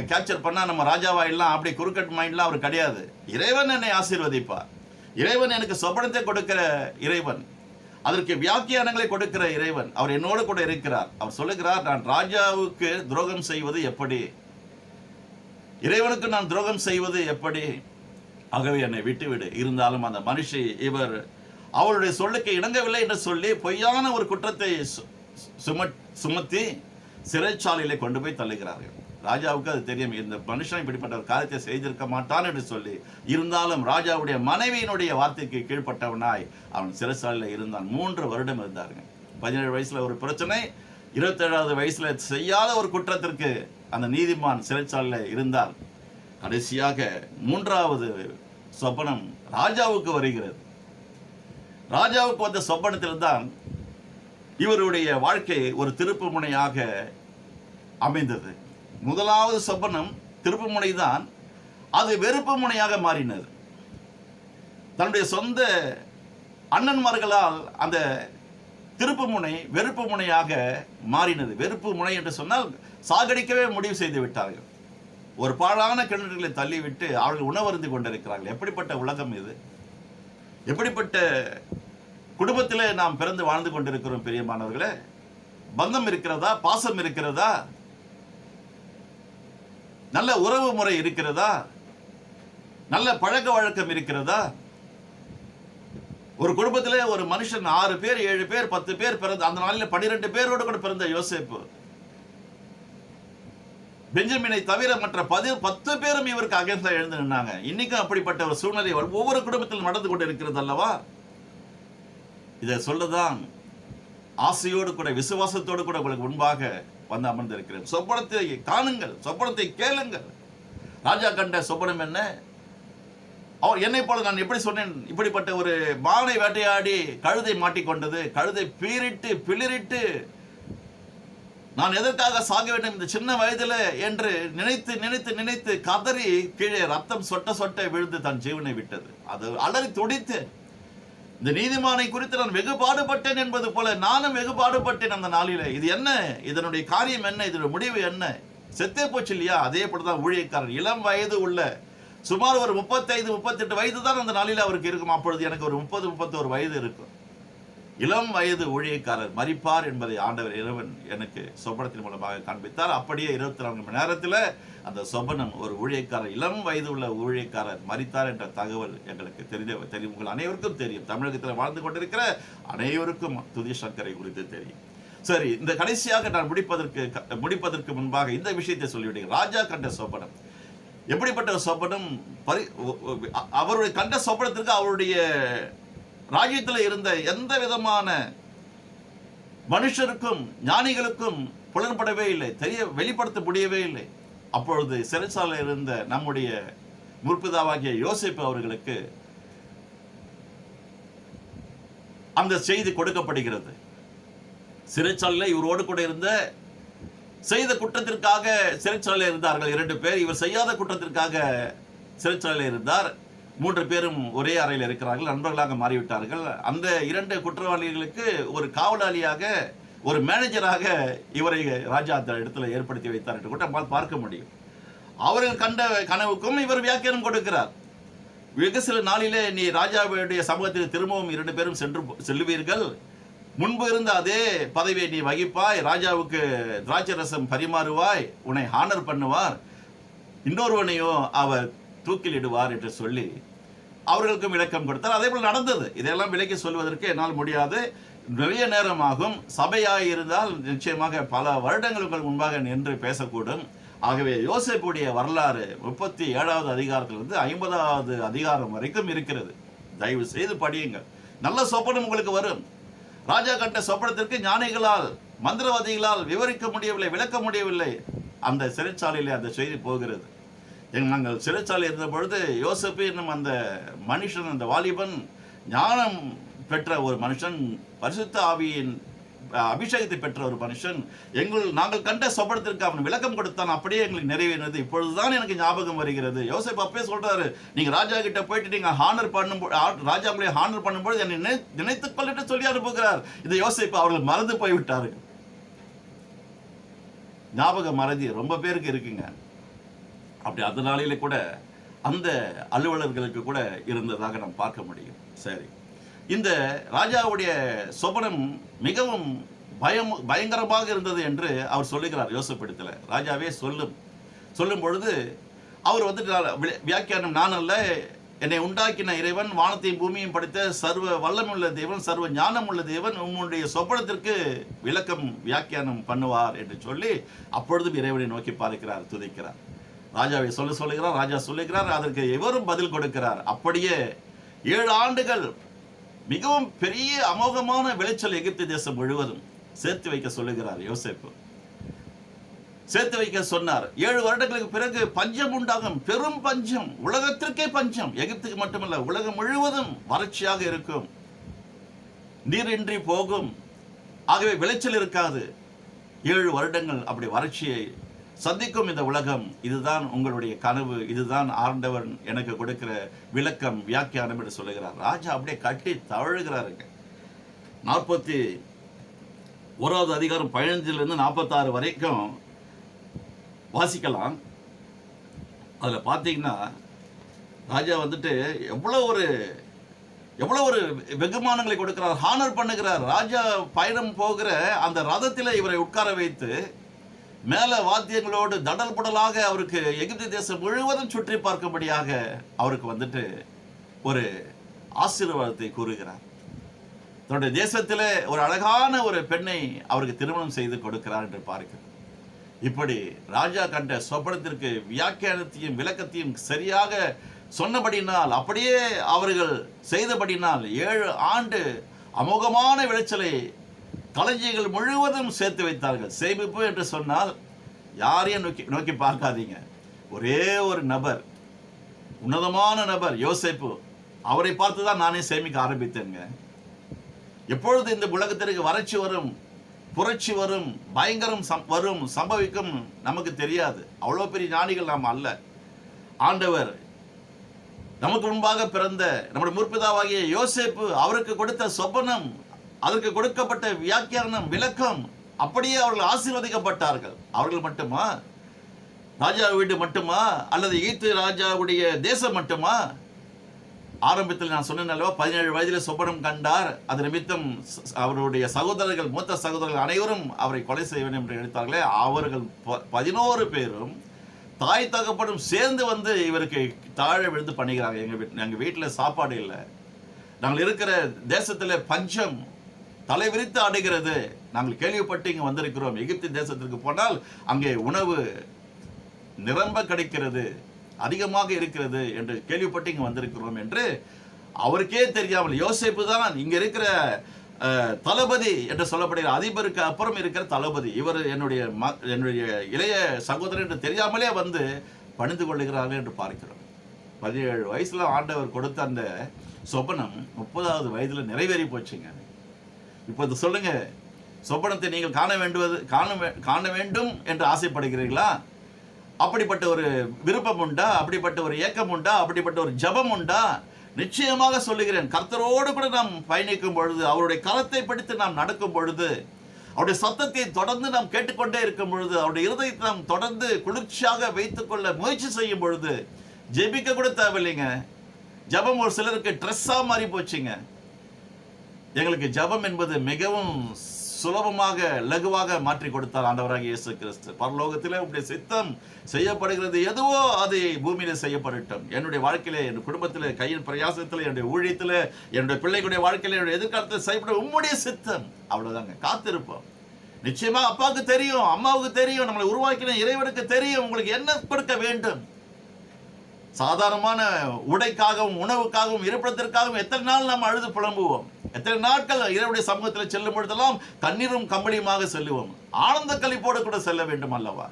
கேப்சர் பண்ணால் நம்ம ராஜாவாயிடலாம், அப்படி குறுக்கட் மைண்ட்லாம் அவர் கிடையாது. இறைவன் என்னை ஆசீர்வதிப்பார், இறைவன் எனக்கு சொப்பனத்தை கொடுக்கிற இறைவன், அதற்கு வியாக்கியானங்களை கொடுக்கிற இறைவன், அவர் என்னோடு கூட இருக்கிறார். அவர் சொல்லுகிறார், நான் ராஜாவுக்கு துரோகம் செய்வது எப்படி, இறைவனுக்கு நான் துரோகம் செய்வது எப்படி, ஆகவே என்னை விட்டுவிடு. இருந்தாலும் அந்த மனுஷி இவர் அவளுடைய சொல்லுக்கு இணங்கவில்லை என்று சொல்லி பொய்யான ஒரு குற்றத்தை சுமத்தி சிறைச்சாலையிலே கொண்டு போய் தள்ளுகிறார்கள். ராஜாவுக்கு அது தெரியும், இந்த மனுஷன் இப்படிப்பட்ட ஒரு காரியத்தை செய்திருக்க மாட்டான் என்று சொல்லி. இருந்தாலும் ராஜாவுடைய மனைவியினுடைய வார்த்தைக்கு கீழ்ப்பட்டவனாய் அவன் சிறைச்சாலையில் இருந்தான். 3 வருடம் இருந்தாருங்க. 17 வயசுல ஒரு பிரச்சனை, 27வது வயசுல செய்யாத ஒரு குற்றத்திற்கு அந்த நீதிமான் சிறைச்சாலையில் இருந்தார். கடைசியாக 3வது சொப்பனம் ராஜாவுக்கு வருகிறது. ராஜாவுக்கு வந்த சொப்பனத்தில்தான் இவருடைய வாழ்க்கை ஒரு திருப்பு முனையாக அமைந்தது. முதலாவது சொப்பனம் திருப்பு முனை தான், அது வெறுப்பு முனையாக மாறினது. தன்னுடைய சொந்த அண்ணன்மார்களால் அந்த திருப்பு முனை வெறுப்பு முனையாக மாறினது. வெறுப்பு முனை என்று சொன்னால் சாகடிக்கவே முடிவு செய்து விட்டார்கள். ஒரு பாழான கிணறுகளை தள்ளிவிட்டு அவர்கள் உணவருந்து கொண்டிருக்கிறார்கள். எப்படிப்பட்ட உலகம் இது, எப்படிப்பட்ட குடும்பத்திலே நாம் பிறந்து வாழ்ந்து கொண்டிருக்கிறோம் பிரியமானவர்களே. பந்தம் இருக்கிறதா, பாசம் இருக்கிறதா, நல்ல உறவு முறை இருக்கிறதா, நல்ல பழக்க வழக்கம் இருக்கிறதா? ஒரு குடும்பத்திலே ஒரு மனுஷன் 6 பேர் 7 பேர் 10 பேர் பிறந்த அந்த நாளில் 12 பேரோடு கூட பிறந்த யோசேப்பு, பெஞ்சமினை தவிர மற்ற 10 பேரும் இவருக்கு அகேன்ஸ்டா எழுந்து நின்னாங்க. இன்னைக்கும் அப்படிப்பட்ட ஒரு சூழ்நிலை ஒவ்வொரு குடும்பத்திலும் நடந்து கொண்டு இருக்கிறது அல்லவா? இதை சொல்லதான் ஆசையோடு கூட விசுவாசத்தோடு கூட உங்களுக்கு முன்பாக வந்து அமர்ந்திருக்கிறேன். சொப்பனத்தை காணுங்கள், சொப்பனத்தை கேளுங்கள். ராஜா கண்ட சொப்பனம் என்ன? அவர் என்னை போல நான் எப்படி சொன்னேன், இப்படிப்பட்ட ஒரு மானை வேட்டையாடி கழுதை மாட்டிக்கொண்டது, கழுதை பீறிட்டு பிளிரிட்டு நான் எதற்காக சாக வேண்டும் இந்த சின்ன வயதில் என்று நினைத்து நினைத்து நினைத்து கதறி கீழே ரத்தம் சொட்ட சொட்ட விழுந்து தன் ஜீவனை விட்டது. அது அலறி துடித்து, இந்த நீதிமானை குறித்து நான் வெகு பாடுபட்டேன் என்பது போல நானும் வெகு பாடுபட்டேன் அந்த நாளிலே. இது என்ன, இதனுடைய காரியம் என்ன, இதனுடைய முடிவு என்ன? செத்தே போச்சு இல்லையா? அதே போலதான் ஊழியக்காரர், இளம் வயது உள்ள சுமார் ஒரு 35-38 வயது தான் அந்த நாளில் அவருக்கு இருக்கும். அப்பொழுது எனக்கு ஒரு 30-31 வயது இருக்கும். இளம் வயது ஊழியக்காரர் மரிப்பார் என்பதை ஆண்டவர் இறைவன் எனக்கு சொப்பனத்தின் மூலமாக காண்பித்தார். அப்படியே 24 மணி நேரத்தில் அந்த சொப்பனம், ஒரு ஊழியக்காரர், இளம் வயது உள்ள ஊழியக்காரர் மரித்தார் என்ற தகவல் எங்களுக்கு தெரியும். உங்கள் அனைவருக்கும் தெரியும். தமிழகத்தில் வாழ்ந்து கொண்டிருக்கிற அனைவருக்கும் துதி சங்கரை குறித்து தெரியும். சரி, இந்த கடைசியாக நான் முடிப்பதற்கு முன்பாக இந்த விஷயத்தை சொல்லிவிட்டேன். ராஜா கண்ட சொப்பனம் எப்படிப்பட்ட சொப்பனம்? அவருடைய கண்ட சொப்பனத்திற்கு அவருடைய ராஜ்யத்தில் இருந்த எந்த விதமான மனுஷருக்கும் ஞானிகளுக்கும் புலன்படவே இல்லை, வெளிப்படுத்த முடியவே இல்லை. அப்பொழுது சிறைச்சாலையில் இருந்த நம்முடைய முற்பிதாவாகிய யோசேப்பு அவர்களுக்கு அந்த செய்தி கொடுக்கப்படுகிறது. சிறைச்சாலையில் இவரோடு கூட இருந்த செய்த குற்றத்திற்காக சிறைச்சாலையில் இருந்தார்கள் 2 பேர். இவர் செய்யாத குற்றத்திற்காக சிறைச்சாலையில் இருந்தார். 3 பேரும் ஒரே அறையில் இருக்கிறார்கள், நண்பர்களாக மாறிவிட்டார்கள். அந்த 2 குற்றவாளிகளுக்கு ஒரு காவலாளியாக, ஒரு மேனேஜராக இவரை ராஜா அந்த இடத்துல ஏற்படுத்தி வைத்தார் என்று கூட நம்மால் பார்க்க முடியும். அவர்கள் கண்ட கனவுக்கும் இவர் வியாக்கியானம் கொடுக்கிறார். வெகு சில நாளிலே நீ ராஜாவுடைய சமூகத்தில் திரும்பவும் 2 பேரும் செல்லுவீர்கள், முன்பு இருந்த அதே பதவியை நீ வகிப்பாய், ராஜாவுக்கு திராட்சை ரசம் பரிமாறுவாய், உன்னை ஹானர் பண்ணுவார், இன்னொருவனையோ அவர் தூக்கிலிடுவார் என்று சொல்லி அவர்களுக்கும் விளக்கம் கொடுத்தார். அதே போல் நடந்தது. இதெல்லாம் விலைக்கு சொல்வதற்கு என்னால் முடியாது, நிறைய நேரமாகும். சபையாய் இருந்தால் நிச்சயமாக பல வருடங்களுக்கு முன்பாக நின்று பேசக்கூடும். ஆகவே யோசேப்புடைய வரலாறு 37வது அதிகாரத்திலிருந்து 50வது அதிகாரம் வரைக்கும் இருக்கிறது. தயவு செய்து படியுங்கள். நல்ல சொப்பனம் உங்களுக்கு வரும். ராஜா கண்ட சொப்பனத்திற்கு ஞானிகளால் மந்திரவாதிகளால் விவரிக்க முடியவில்லை, விளக்க முடியவில்லை. அந்த சிறைச்சாலையிலே அந்த செய்தி போகிறது. நாங்கள் சிறைச்சாலை இருந்த பொழுது யோசேப்பு என்னும் அந்த மனுஷன், அந்த வாலிபன், ஞானம் பெற்ற ஒரு மனுஷன், பரிசுத்த ஆவியின் அபிஷேகத்தை பெற்ற ஒரு மனுஷன். நாங்கள் கண்ட சொப்பனத்திற்கு அவன் விளக்கம் கொடுத்தான், அப்படியே எங்களுக்கு நிறைவேறினது. இப்பொழுதுதான் எனக்கு ஞாபகம் வருகிறது. யோசேப்பு அப்பவே சொல்றாரு, நீங்க ராஜா கிட்ட போயிட்டு நீங்க ஹானர் ராஜா உங்களை ஹானர் பண்ணும்போது என்னை நினைத்துக் கொள்ளிட்டு சொல்லி அனுப்புகிறார். இந்த யோசேப்பு அவர்கள் மறந்து போய்விட்டார்கள். ஞாபக மறதி ரொம்ப பேருக்கு இருக்குங்க. அப்படி அந்த நாளிலே கூட அந்த அலுவலர்களுக்கு கூட இருந்ததாக நாம் பார்க்க முடியும். சரி, இந்த ராஜாவுடைய சொப்பனம் மிகவும் பயங்கரமாக இருந்தது என்று அவர் சொல்லுகிறார் யோசேப்பிடத்தில். ராஜாவே சொல்லும் பொழுது அவர் வந்துட்டு வியாக்கியானம், நான் அல்ல, என்னை உண்டாக்கின இறைவன், வானத்தையும் பூமியையும் படைத்த சர்வ வல்லமுள்ள தேவன், சர்வ ஞானம் உள்ள தேவன் உம்முடைய சொப்பனத்திற்கு விளக்கம் வியாக்கியானம் பண்ணுவார் என்று சொல்லி அப்பொழுதும் இறைவனை நோக்கி பார்க்கிறார், துதிக்கிறார். ராஜாவை சொல்லுகிறார். ராஜா சொல்லுகிறார், அதற்கு எவரும் பதில் கொடுக்கிறார். அப்படியே 7 ஆண்டுகள் மிகவும் பெரிய அமோகமான விளைச்சல் எகிப்து தேசம் முழுவதும் சேர்த்து வைக்க சொல்லுகிறார் யோசேப்பு. சேர்த்து வைக்க சொன்னார். 7 வருடங்களுக்கு பிறகு பஞ்சம் உண்டாகும், பெரும் பஞ்சம், உலகத்திற்கே பஞ்சம். எகிப்துக்கு மட்டுமல்ல, உலகம் முழுவதும் வறட்சியாக இருக்கும், நீரின்றி போகும். ஆகவே விளைச்சல் இருக்காது. 7 வருடங்கள் அப்படி வறட்சியை சந்திக்கும் இந்த உலகம். இதுதான் உங்களுடைய கனவு, இதுதான் ஆண்டவர் எனக்கு கொடுக்கிற விளக்கம், வியாக்கியானம் என்று சொல்லுகிறார். ராஜா அப்படியே கட்டி தவழுகிறாருங்க. 41வது அதிகாரம் 15லிருந்து 46 வரைக்கும் வாசிக்கலாம். அதில் பார்த்தீங்கன்னா ராஜா வந்துட்டு எவ்வளோ ஒரு வெகுமானங்களை கொடுக்கிறார், ஹானர் பண்ணுகிறார். ராஜா பயணம் போகிற அந்த ரதத்தில் இவரை உட்கார வைத்து மேல வாத்தியங்களோடு தடல் புடலாக அவருக்கு எகிப்து தேசம் முழுவதும் சுற்றி பார்க்கும்படியாக அவருக்கு வந்துட்டு ஒரு ஆசீர்வாதத்தை கூறுகிறார். தன்னுடைய தேசத்திலே ஒரு அழகான ஒரு பெண்ணை அவருக்கு திருமணம் செய்து கொடுக்கிறார் என்று பார்க்கிறார். இப்படி ராஜா கண்ட சொப்பனத்திற்கு வியாக்கியானத்தையும் விளக்கத்தையும் சரியாக சொன்னபடினால், அப்படியே அவர்கள் செய்தபடினால் 7 ஆண்டு அமோகமான விளைச்சலை களஞ்சியங்கள் முழுவதும் சேர்த்து வைத்தார்கள். சேமிப்பு என்று சொன்னால் யாரையும் நோக்கி பார்க்காதீங்க. ஒரே ஒரு நபர், உன்னதமான நபர் யோசேப்பு. அவரை பார்த்து தான் நானே சேமிக்க ஆரம்பித்தேங்க. எப்பொழுது இந்த உலகத்திற்கு வறட்சி வரும், புரட்சி வரும், பயங்கரம் சம்பவிக்கும் நமக்கு தெரியாது. அவ்வளோ பெரிய ஞானிகள் நாம் அல்ல. ஆண்டவர் நமக்கு முன்பாக பிறந்த நம்முடைய முற்பிதாவாகிய யோசேப்பு, அவருக்கு கொடுத்த சொப்பனம், அதற்கு கொடுக்கப்பட்ட வியாக்கியானம், விளக்கம், அப்படியே அவர்கள் ஆசீர்வதிக்கப்பட்டார்கள். அவர்கள் மட்டுமா? ராஜா வீடு மட்டுமா? அல்லது ஈத்து ராஜாவுடைய தேசம் மட்டுமா? ஆரம்பத்தில் நான் சொன்னேன் அல்லவா, 17 வயதில் சொப்பனம் கண்டார். அது நிமித்தம் அவருடைய சகோதரர்கள், மூத்த சகோதரர்கள் அனைவரும் அவரை கொலை செய்ய வேண்டும் என்று நினைத்தார்களே, அவர்கள் 11 பேரும் தாய் தகப்பனும் சேர்ந்து வந்து இவருக்கு தாழ விழுந்து பண்ணுகிறாங்க. எங்கள் வீட்டில் சாப்பாடு இல்லை, நாங்கள் இருக்கிற தேசத்தில் பஞ்சம் தலை விரித்து ஆடுகிறது, நாங்கள் கேள்விப்பட்டு இங்கே வந்திருக்கிறோம். எகிப்து தேசத்திற்கு போனால் அங்கே உணவு நிரம்ப கிடைக்கிறது, அதிகமாக இருக்கிறது என்று கேள்விப்பட்டு இங்கே வந்திருக்கிறோம் என்று அவருக்கே தெரியாமல், யோசேப்பு தான் இங்கே இருக்கிற தளபதி என்று சொல்லப்படுகிற அதிபருக்கு அப்புறம் இருக்கிற தளபதி, இவர் என்னுடைய இளைய சகோதரர் என்று தெரியாமலே வந்து பணிந்து கொள்ளுகிறார்கள் என்று பார்க்கிறோம். 17 வயசுல ஆண்டவர் கொடுத்த அந்த சொப்பனம் 30வது வயதில் நிறைவேறி போச்சுங்க. இப்போது சொல்லுங்க, சொப்பனத்தை நீங்கள் காண வேண்டும் என்று ஆசைப்படுகிறீர்களா? அப்படிப்பட்ட ஒரு விருப்பம் உண்டா? அப்படிப்பட்ட ஒரு ஏக்கம் உண்டா? அப்படிப்பட்ட ஒரு ஜபம் உண்டா? நிச்சயமாக சொல்லுகிறேன், கர்த்தரோடு கூட நாம் பயணிக்கும் பொழுது, அவருடைய கரத்தை பிடித்து நாம் நடக்கும் பொழுது, அவருடைய சத்தத்தை தொடர்ந்து நாம் கேட்டுக்கொண்டே இருக்கும் பொழுது, அவருடைய இருதயத்தை நாம் தொடர்ந்து குளிர்ச்சியாக வைத்துக்கொள்ள முயற்சி செய்யும் பொழுது, ஜெபிக்க கூட தேவையில்லைங்க. ஜபம் ஒரு சிலருக்கு ட்ரெஸ்ஸா மாறி போச்சுங்க. எங்களுக்கு ஜபம் என்பது மிகவும் சுலபமாக லகுவாக மாற்றி கொடுத்தார் ஆண்டவராகிய இயேசு கிறிஸ்து. பரலோகத்திலே உடைய சித்தம் செய்யப்படுகிறது எதுவோ அது பூமியில செய்யப்படட்டும். என்னுடைய வாழ்க்கையிலே, என் குடும்பத்திலே, கையின் பிரயாசத்திலே, என்னுடைய ஊழியத்திலே, என்னுடைய பிள்ளைகளுடைய வாழ்க்கையில, என்னுடைய எதிர்காலத்தில் செய்யப்பட உம்முடைய சித்தம். அவ்வளவுதாங்க. காத்திருப்போம். நிச்சயமா அப்பாவுக்கு தெரியும், அம்மாவுக்கு தெரியும், நம்மளை உருவாக்கின இறைவனுக்கு தெரியும் உங்களுக்கு என்ன கொடுக்க வேண்டும். சாதாரணமான உடைக்காகவும் உணவுக்காகவும் இருப்பிடத்திற்காகவும் எத்தனை நாள் நாம் அழுது புலம்புவோம். எத்தனை நாட்கள் இறைவனுடைய சமூகத்தில் செல்லும் பொழுதெல்லாம் கண்ணீரும் கம்பளியுமாக செல்லுவோம். ஆனந்த களிப்போடு கூட செல்ல வேண்டும் அல்லவா?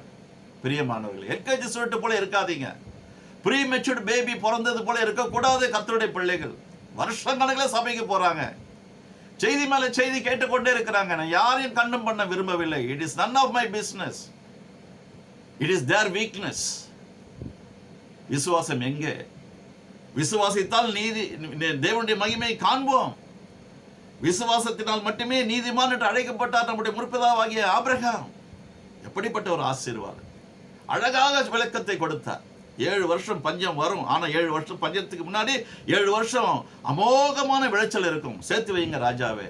பிரியமானவர்கள், எல்கேஜி ஸ்டூடெண்ட் போல இருக்காதீங்க. ப்ரீ மெச்சூர்ட் பேபி பிறந்தது போல இருக்கக்கூடாது. கர்த்தருடைய பிள்ளைகள் வருஷக்கணக்கில் சபைக்கு போறாங்க. செய்தி மேல செய்தி கேட்டுக்கொண்டே இருக்கிறாங்க. நான் யாரையும் கண்டம் பண்ண விரும்பவில்லை. It is none of my business. It is their weakness. விசுவாசம் எங்கே? விசுவாசித்தால் நீதி தேவனுடைய மகிமை காண்போம். விசுவாசத்தினால் மட்டுமே நீதிமான் என்று அழைக்கப்பட்டார் நம்முடைய முற்பிதாவாகிய ஆபிரகாம். எப்படிப்பட்ட ஒரு ஆசீர்வாதம்! அழகாக விளக்கத்தை கொடுத்தார். 7 வருஷம் பஞ்சம் வரும். ஆனா 7 வருஷம் பஞ்சத்துக்கு முன்னாடி 7 வருஷம் அமோகமான விளைச்சல் இருக்கும். சேர்த்து வைங்க ராஜாவே,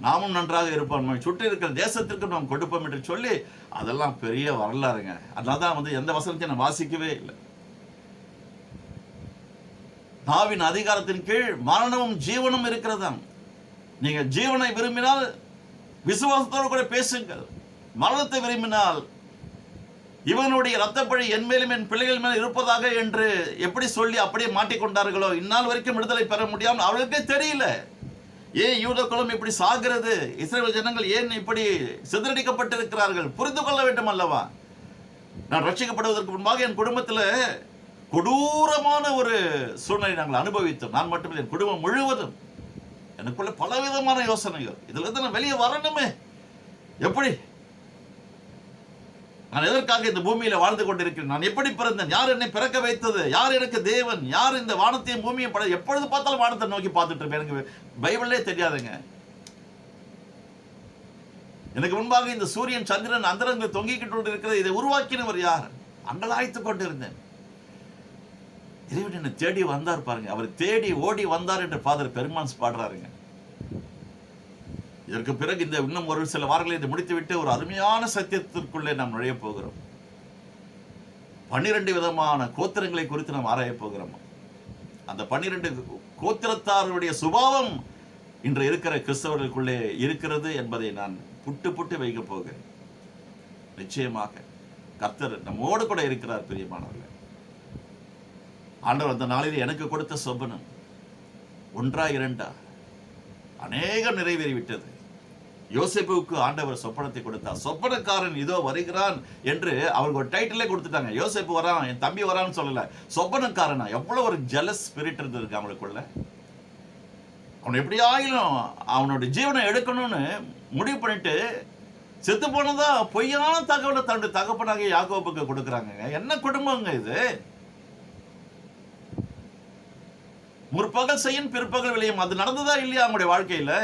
நாமும் நன்றாக இருப்போம், நம்ம சுற்றி இருக்கிற தேசத்திற்கு நாம் கொடுப்போம் என்று சொல்லி, அதெல்லாம் பெரிய வரலாறுங்க. அதனால்தான் எந்த வசனத்தையும் நான் வாசிக்கவே இல்லை. நாவின் அதிகாரத்தின் கீழ் மரணமும் ஜீவனும் இருக்கிறதாம். நீங்க ஜீவனை விரும்பினால் விசுவாசத்தோடு கூட பேசுங்கள். மரணத்தை விரும்பினால் இவனுடைய இரத்தப்பழி என் மேலும் என் பிள்ளைகள் மேலும் இருப்பதாக என்று எப்படி சொல்லி அப்படியே மாட்டிக்கொண்டார்களோ, இந்நாள் வரைக்கும் விடுதலை பெற முடியாமல் அவர்களுக்கே தெரியல. ஏன் யூத குலம் இப்படி சாகிறது, இஸ்ரவேல் ஜனங்கள் ஏன் இப்படி சிதறடிக்கப்பட்டிருக்கிறார்கள், புரிந்து கொள்ள வேண்டும் அல்லவா? நான் ரட்சிக்கப்படுவதற்கு முன்பாக என் குடும்பத்தில் கொடூரமான ஒரு சூழ்நிலை நாங்கள் அனுபவித்தோம். நான் மட்டுமில்லை, என் குடும்பம் முழுவதும். எனக்குள்ள பலவிதமான யோசனைகள். இதுல இருந்து நான் வெளியே வரணுமே, எப்படி, நான் எதற்காக இந்த பூமியில வாழ்ந்து கொண்டிருக்கிறேன், நான் எப்படி பிறந்தேன், யார் என்னை பிறக்க வைத்தது, யார் எனக்கு தேவன், யார் இந்த வானத்தையும் பூமியும் எப்பொழுது பார்த்தாலும் வானத்தை நோக்கி பார்த்துட்டு இருப்பேன். எனக்கு பைபிளே தெரியாதுங்க. எனக்கு முன்பாக இந்த சூரியன் சந்திரன் அந்தரங்கள் தொங்கிக்கிட்டு இருக்கிறது, இதை உருவாக்கினவர் யார்? அங்கலாய்த்து கொண்டிருந்தேன். இறைவன் என்னை தேடி வந்தார் பாருங்க. அவர் தேடி ஓடி வந்தார் என்று ஃபாதர் பெருமான்ஸ் பாடுறாருங்க. இதற்கு பிறகு இன்னும் ஒரு சில வாரங்களை இதை முடித்துவிட்டு ஒரு அருமையான சத்தியத்திற்குள்ளே நாம் நுழைய போகிறோம். 12 விதமான கோத்திரங்களை குறித்து நாம் ஆராய போகிறோம். அந்த 12 கோத்திரத்தாருடைய சுபாவம் இன்று இருக்கிற கிறிஸ்தவர்களுக்குள்ளே இருக்கிறது என்பதை நான் புட்டு புட்டு வைக்க போகிறேன். நிச்சயமாக கர்த்தர் நம்மோடு கூட இருக்கிறார். பிரியமானவர்களே, ஆண்டவர் அந்த நாளில் எனக்கு கொடுத்த சொப்பனம் 1 2 அநேகம் நிறைவேறிவிட்டது. யோசேப்புக்கு ஆண்டவர் சொப்பனத்தை கொடுத்தார். சொப்பனக்காரன் இதோ வருகிறான் என்று அவருக்கு ஒரு டைட்டிலே கொடுத்துட்டாங்க. யோசேப்பு வரான், என் தம்பி வரான்னு சொல்லல, சொப்பனக்காரனா. எவ்வளவு ஒரு ஜெலஸ் ஸ்பிரிட் இருந்திருக்கு அவனுக்குள்ள. அவன் எப்படியாயிலும் அவனோட ஜீவனை எடுக்கணும்னு முடிவு பண்ணிட்டு செத்து போனதா பொய்யான தகவலை தன்னுடைய தகப்பனாக யாக்கோபுக்கு கொடுக்குறாங்க. என்ன குடும்பங்க இது? முற்பகல் செய்யும் பிற்பகல் விளையும். அது நடந்ததா இல்லையா அவங்களுடைய வாழ்க்கையில?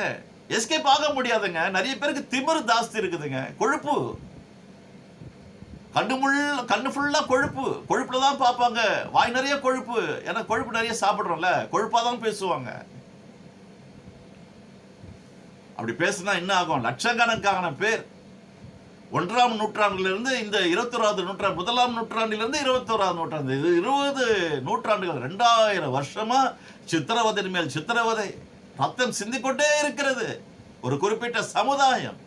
எஸ்கேப் ஆக முடியாதுங்க. நிறைய பேருக்கு திமிரு ஜாஸ்தி இருக்குதுங்க, கொழுப்பு, கண்ணு ஃபுல்லா கொழுப்பு, கொழுப்புல தான் பார்ப்பாங்க. வாய் நிறைய கொழுப்பு, ஏன்னா கொழுப்பு நிறைய சாப்பிடுறோம்ல, கொழுப்பா தான் பேசுவாங்க. அப்படி பேசுனா என்ன ஆகும்? லட்சக்கணக்கான பேர் 1ஆம் நூற்றாண்டிலிருந்து இந்த 21ஆவது நூற்றாண்டு, 1ஆம் நூற்றாண்டிலிருந்து 21ஆவது நூற்றாண்டு, இது 20 நூற்றாண்டுகள், 2000 வருஷமா சித்திரவதை மேல் சித்திரவதை, ரத்தம் சிந்திக்கொண்டே இருக்கிறது ஒரு குறிப்பிட்ட சமுதாயம்.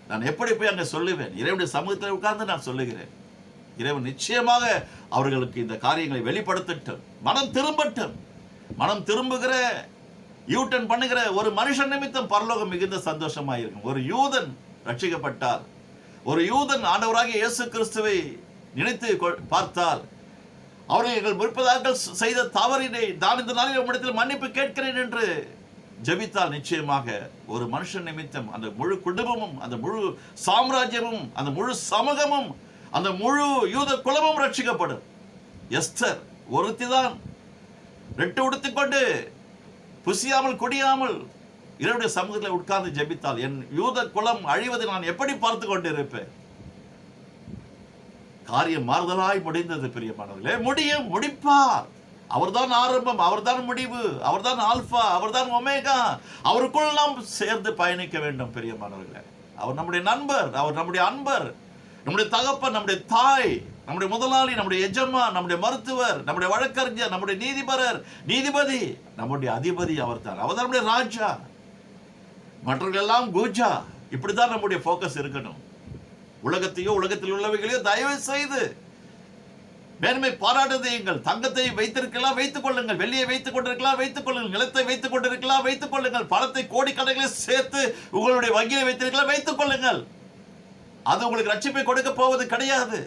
நான் எப்படி போய் அங்கே சொல்லுவேன்? இறைவனுடைய சமூகத்தில் உட்கார்ந்து நான் சொல்லுகிறேன். இறைவன் நிச்சயமாக அவர்களுக்கு இந்த காரியங்களை வெளிப்படுத்தட்டும், மனம் திரும்பட்டும். மனம் திரும்புகிற, யூட்டன் பண்ணுகிற ஒரு மனுஷன் நிமித்தம் பரலோகம் மிகுந்த சந்தோஷமா இருக்கும். ஒரு யூதன் ரட்சிக்கப்பட்டார், ஒரு யூதன் ஆண்டவராகிய இயேசு கிறிஸ்துவை நினைத்து பார்த்தால், அவர்கள் எங்கள் முற்பதாக்கள் செய்த தவறினை நான் இந்த நாளில் உம்மிடத்தில் மன்னிப்பு கேட்கிறேன் என்று ஜெபித்தால், நிச்சயமாக ஒரு மனுஷன் நிமித்தம் அந்த முழு குடும்பமும், அந்த முழு சாம்ராஜ்யமும், அந்த முழு சமூகமும், அந்த முழு யூத குலமும் ரட்சிக்கப்படும். எஸ்தர் ஒருத்திதான் ரெட்டு உடுத்திக்கொண்டு புசியாமல் குடியாமல் இறைவனுடைய சமூகத்தில் உட்கார்ந்து ஜெபித்தால், என் யூத குலம் அழிவதை நான் எப்படி பார்த்து கொண்டு இருப்பேன்? காரியம் மாறுதலாய் முடிந்தது. பிரியமானவர்களே, முடியும், முடிப்பார். அவர்தான் ஆரம்பம், அவர்தான் முடிவு, அவர்தான் ஆல்பா, அவர்தான் ஒமேகா. அவருக்குள் நாம் சேர்ந்து பயணிக்க வேண்டும். பிரியமானவர்களே, அவர் நம்முடைய நண்பர், அவர் நம்முடைய அன்பர், நம்முடைய தகப்பன், நம்முடைய தாய், நம்முடைய முதலாளி, நம்முடைய எஜமா, நம்முடைய மருத்துவர், நம்முடைய வழக்கறிஞர், நம்முடைய நீதிபதி, நம்முடைய அதிபதி அவர்தான். அவர்தான் நம்முடைய ராஜா, மற்றவர்கள் எல்லாம் கூஜா. இப்படிதான் நம்முடைய போக்கஸ் இருக்கணும். உலகத்தையோ உலகத்தில் உள்ளவைகளையோ தயவு செய்து மேன்மை பாராட்டுதீங்கள். தங்கத்தை வைத்திருக்கலாம், வைத்துக் கொள்ளுங்கள். வெள்ளியை வைத்துக் கொண்டிருக்கலாம், வைத்துக் கொள்ளுங்கள். நிலத்தை வைத்துக் கொண்டிருக்கலாம், வைத்துக் கொள்ளுங்கள். பணத்தை கோடிக்கணக்கிலே சேர்த்து உங்களுடைய வங்கியை வைத்திருக்கலாம், வைத்துக் கொள்ளுங்கள். அது உங்களுக்கு ரட்சிப்பை கொடுக்க போவது கிடையாது.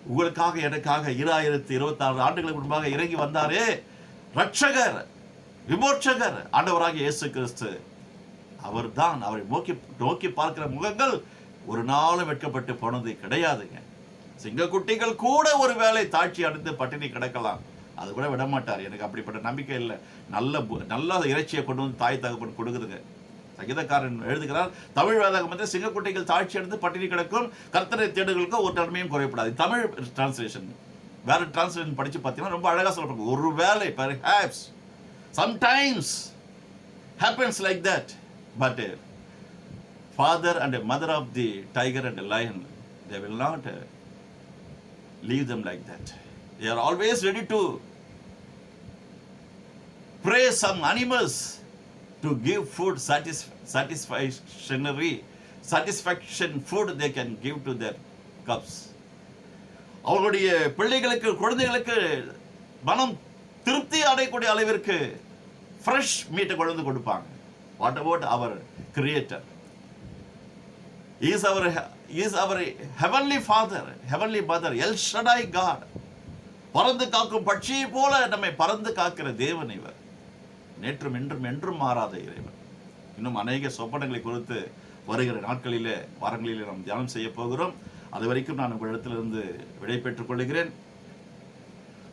உங்களுக்காக எனக்காக 2026 ஆண்டுகளுக்கு முன்பாக இறங்கி வந்தாரே ரட்சகர், விமோச்சகர் ஆண்டவராகிய இயேசு கிறிஸ்து. அவர்தான். அவரை நோக்கி நோக்கி பார்க்கிற முகங்கள் ஒரு நாளும் வெட்கப்பட்டு போனது கிடையாதுங்க. சிங்கக்குட்டிகள் கூட ஒரு வேளை தாழ்ச்சி அடைந்து பட்டினி கிடக்கலாம், அது கூட விடமாட்டார். எனக்கு அப்படிப்பட்ட நம்பிக்கை இல்லை. நல்ல இறைச்சியை கொண்டு வந்து தாய் தகப்பன் கொடுக்குதுங்க. சங்கீதக்காரன் எழுதுகிறார், தமிழ் வேதாகமத்தில் சிங்கக்குட்டிகள் தாழ்ச்சி அடைந்து பட்டினி கிடக்கும், கர்த்தரை தேடுகளுக்கும் ஒரு நன்மையும் குறைப்படாது. தமிழ் டிரான்ஸ்லேஷன். வேற டிரான்ஸ்லேஷன் படிச்சு பார்த்தீங்கன்னா ரொம்ப அழகாக சொல்லப்படுது. ஒரு வேளை perhaps sometimes happens like that, but father and mother of the tiger and the lion, they will not leave them like that. They are always ready to pray some animals to give food, satisfaction food they can give to their cubs. அவர்களுடைய பிள்ளைகளுக்கு, குழந்தைகளுக்கு மனம் திருப்தி அடையக்கூடிய அளவிற்கு fresh மீட்டை கொண்டு கொடுப்பாங்க. What about our creator? is our heavenly father, heavenly mother, El Shaddai God. பறந்து காக்கும் பட்சியை போல நம்மை பறந்து காக்கிற தேவன் இவர். நேற்றும் என்றும் என்றும் மாறாத இறைவன். இன்னும் அநேக சொப்பனங்களை குறித்து வருகிற நாட்களிலே, வாரங்களிலே நாம் தியானம் செய்ய போகிறோம். அது வரைக்கும் நான் உங்களிடத்திலிருந்து விடை பெற்றுக் கொள்கிறேன்.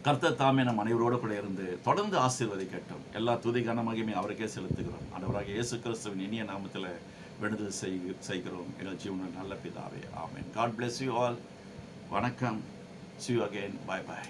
கர்த்தர் தாமே நம் அனைவரோடு கூட இருந்து தொடர்ந்து ஆசீர்வதிக்கட்டும். எல்லா துதி கன மகிமை அவருக்கே செலுத்துகிறோம். ஆண்டவராகிய இயேசு கிறிஸ்துவின் இனிய நாமத்தில் விடுதல் செய்கிறோம் எங்கள் ஜீவனில் நல்ல பிதாவே. ஆமென். God bless you all. வணக்கம். See you again. Bye bye.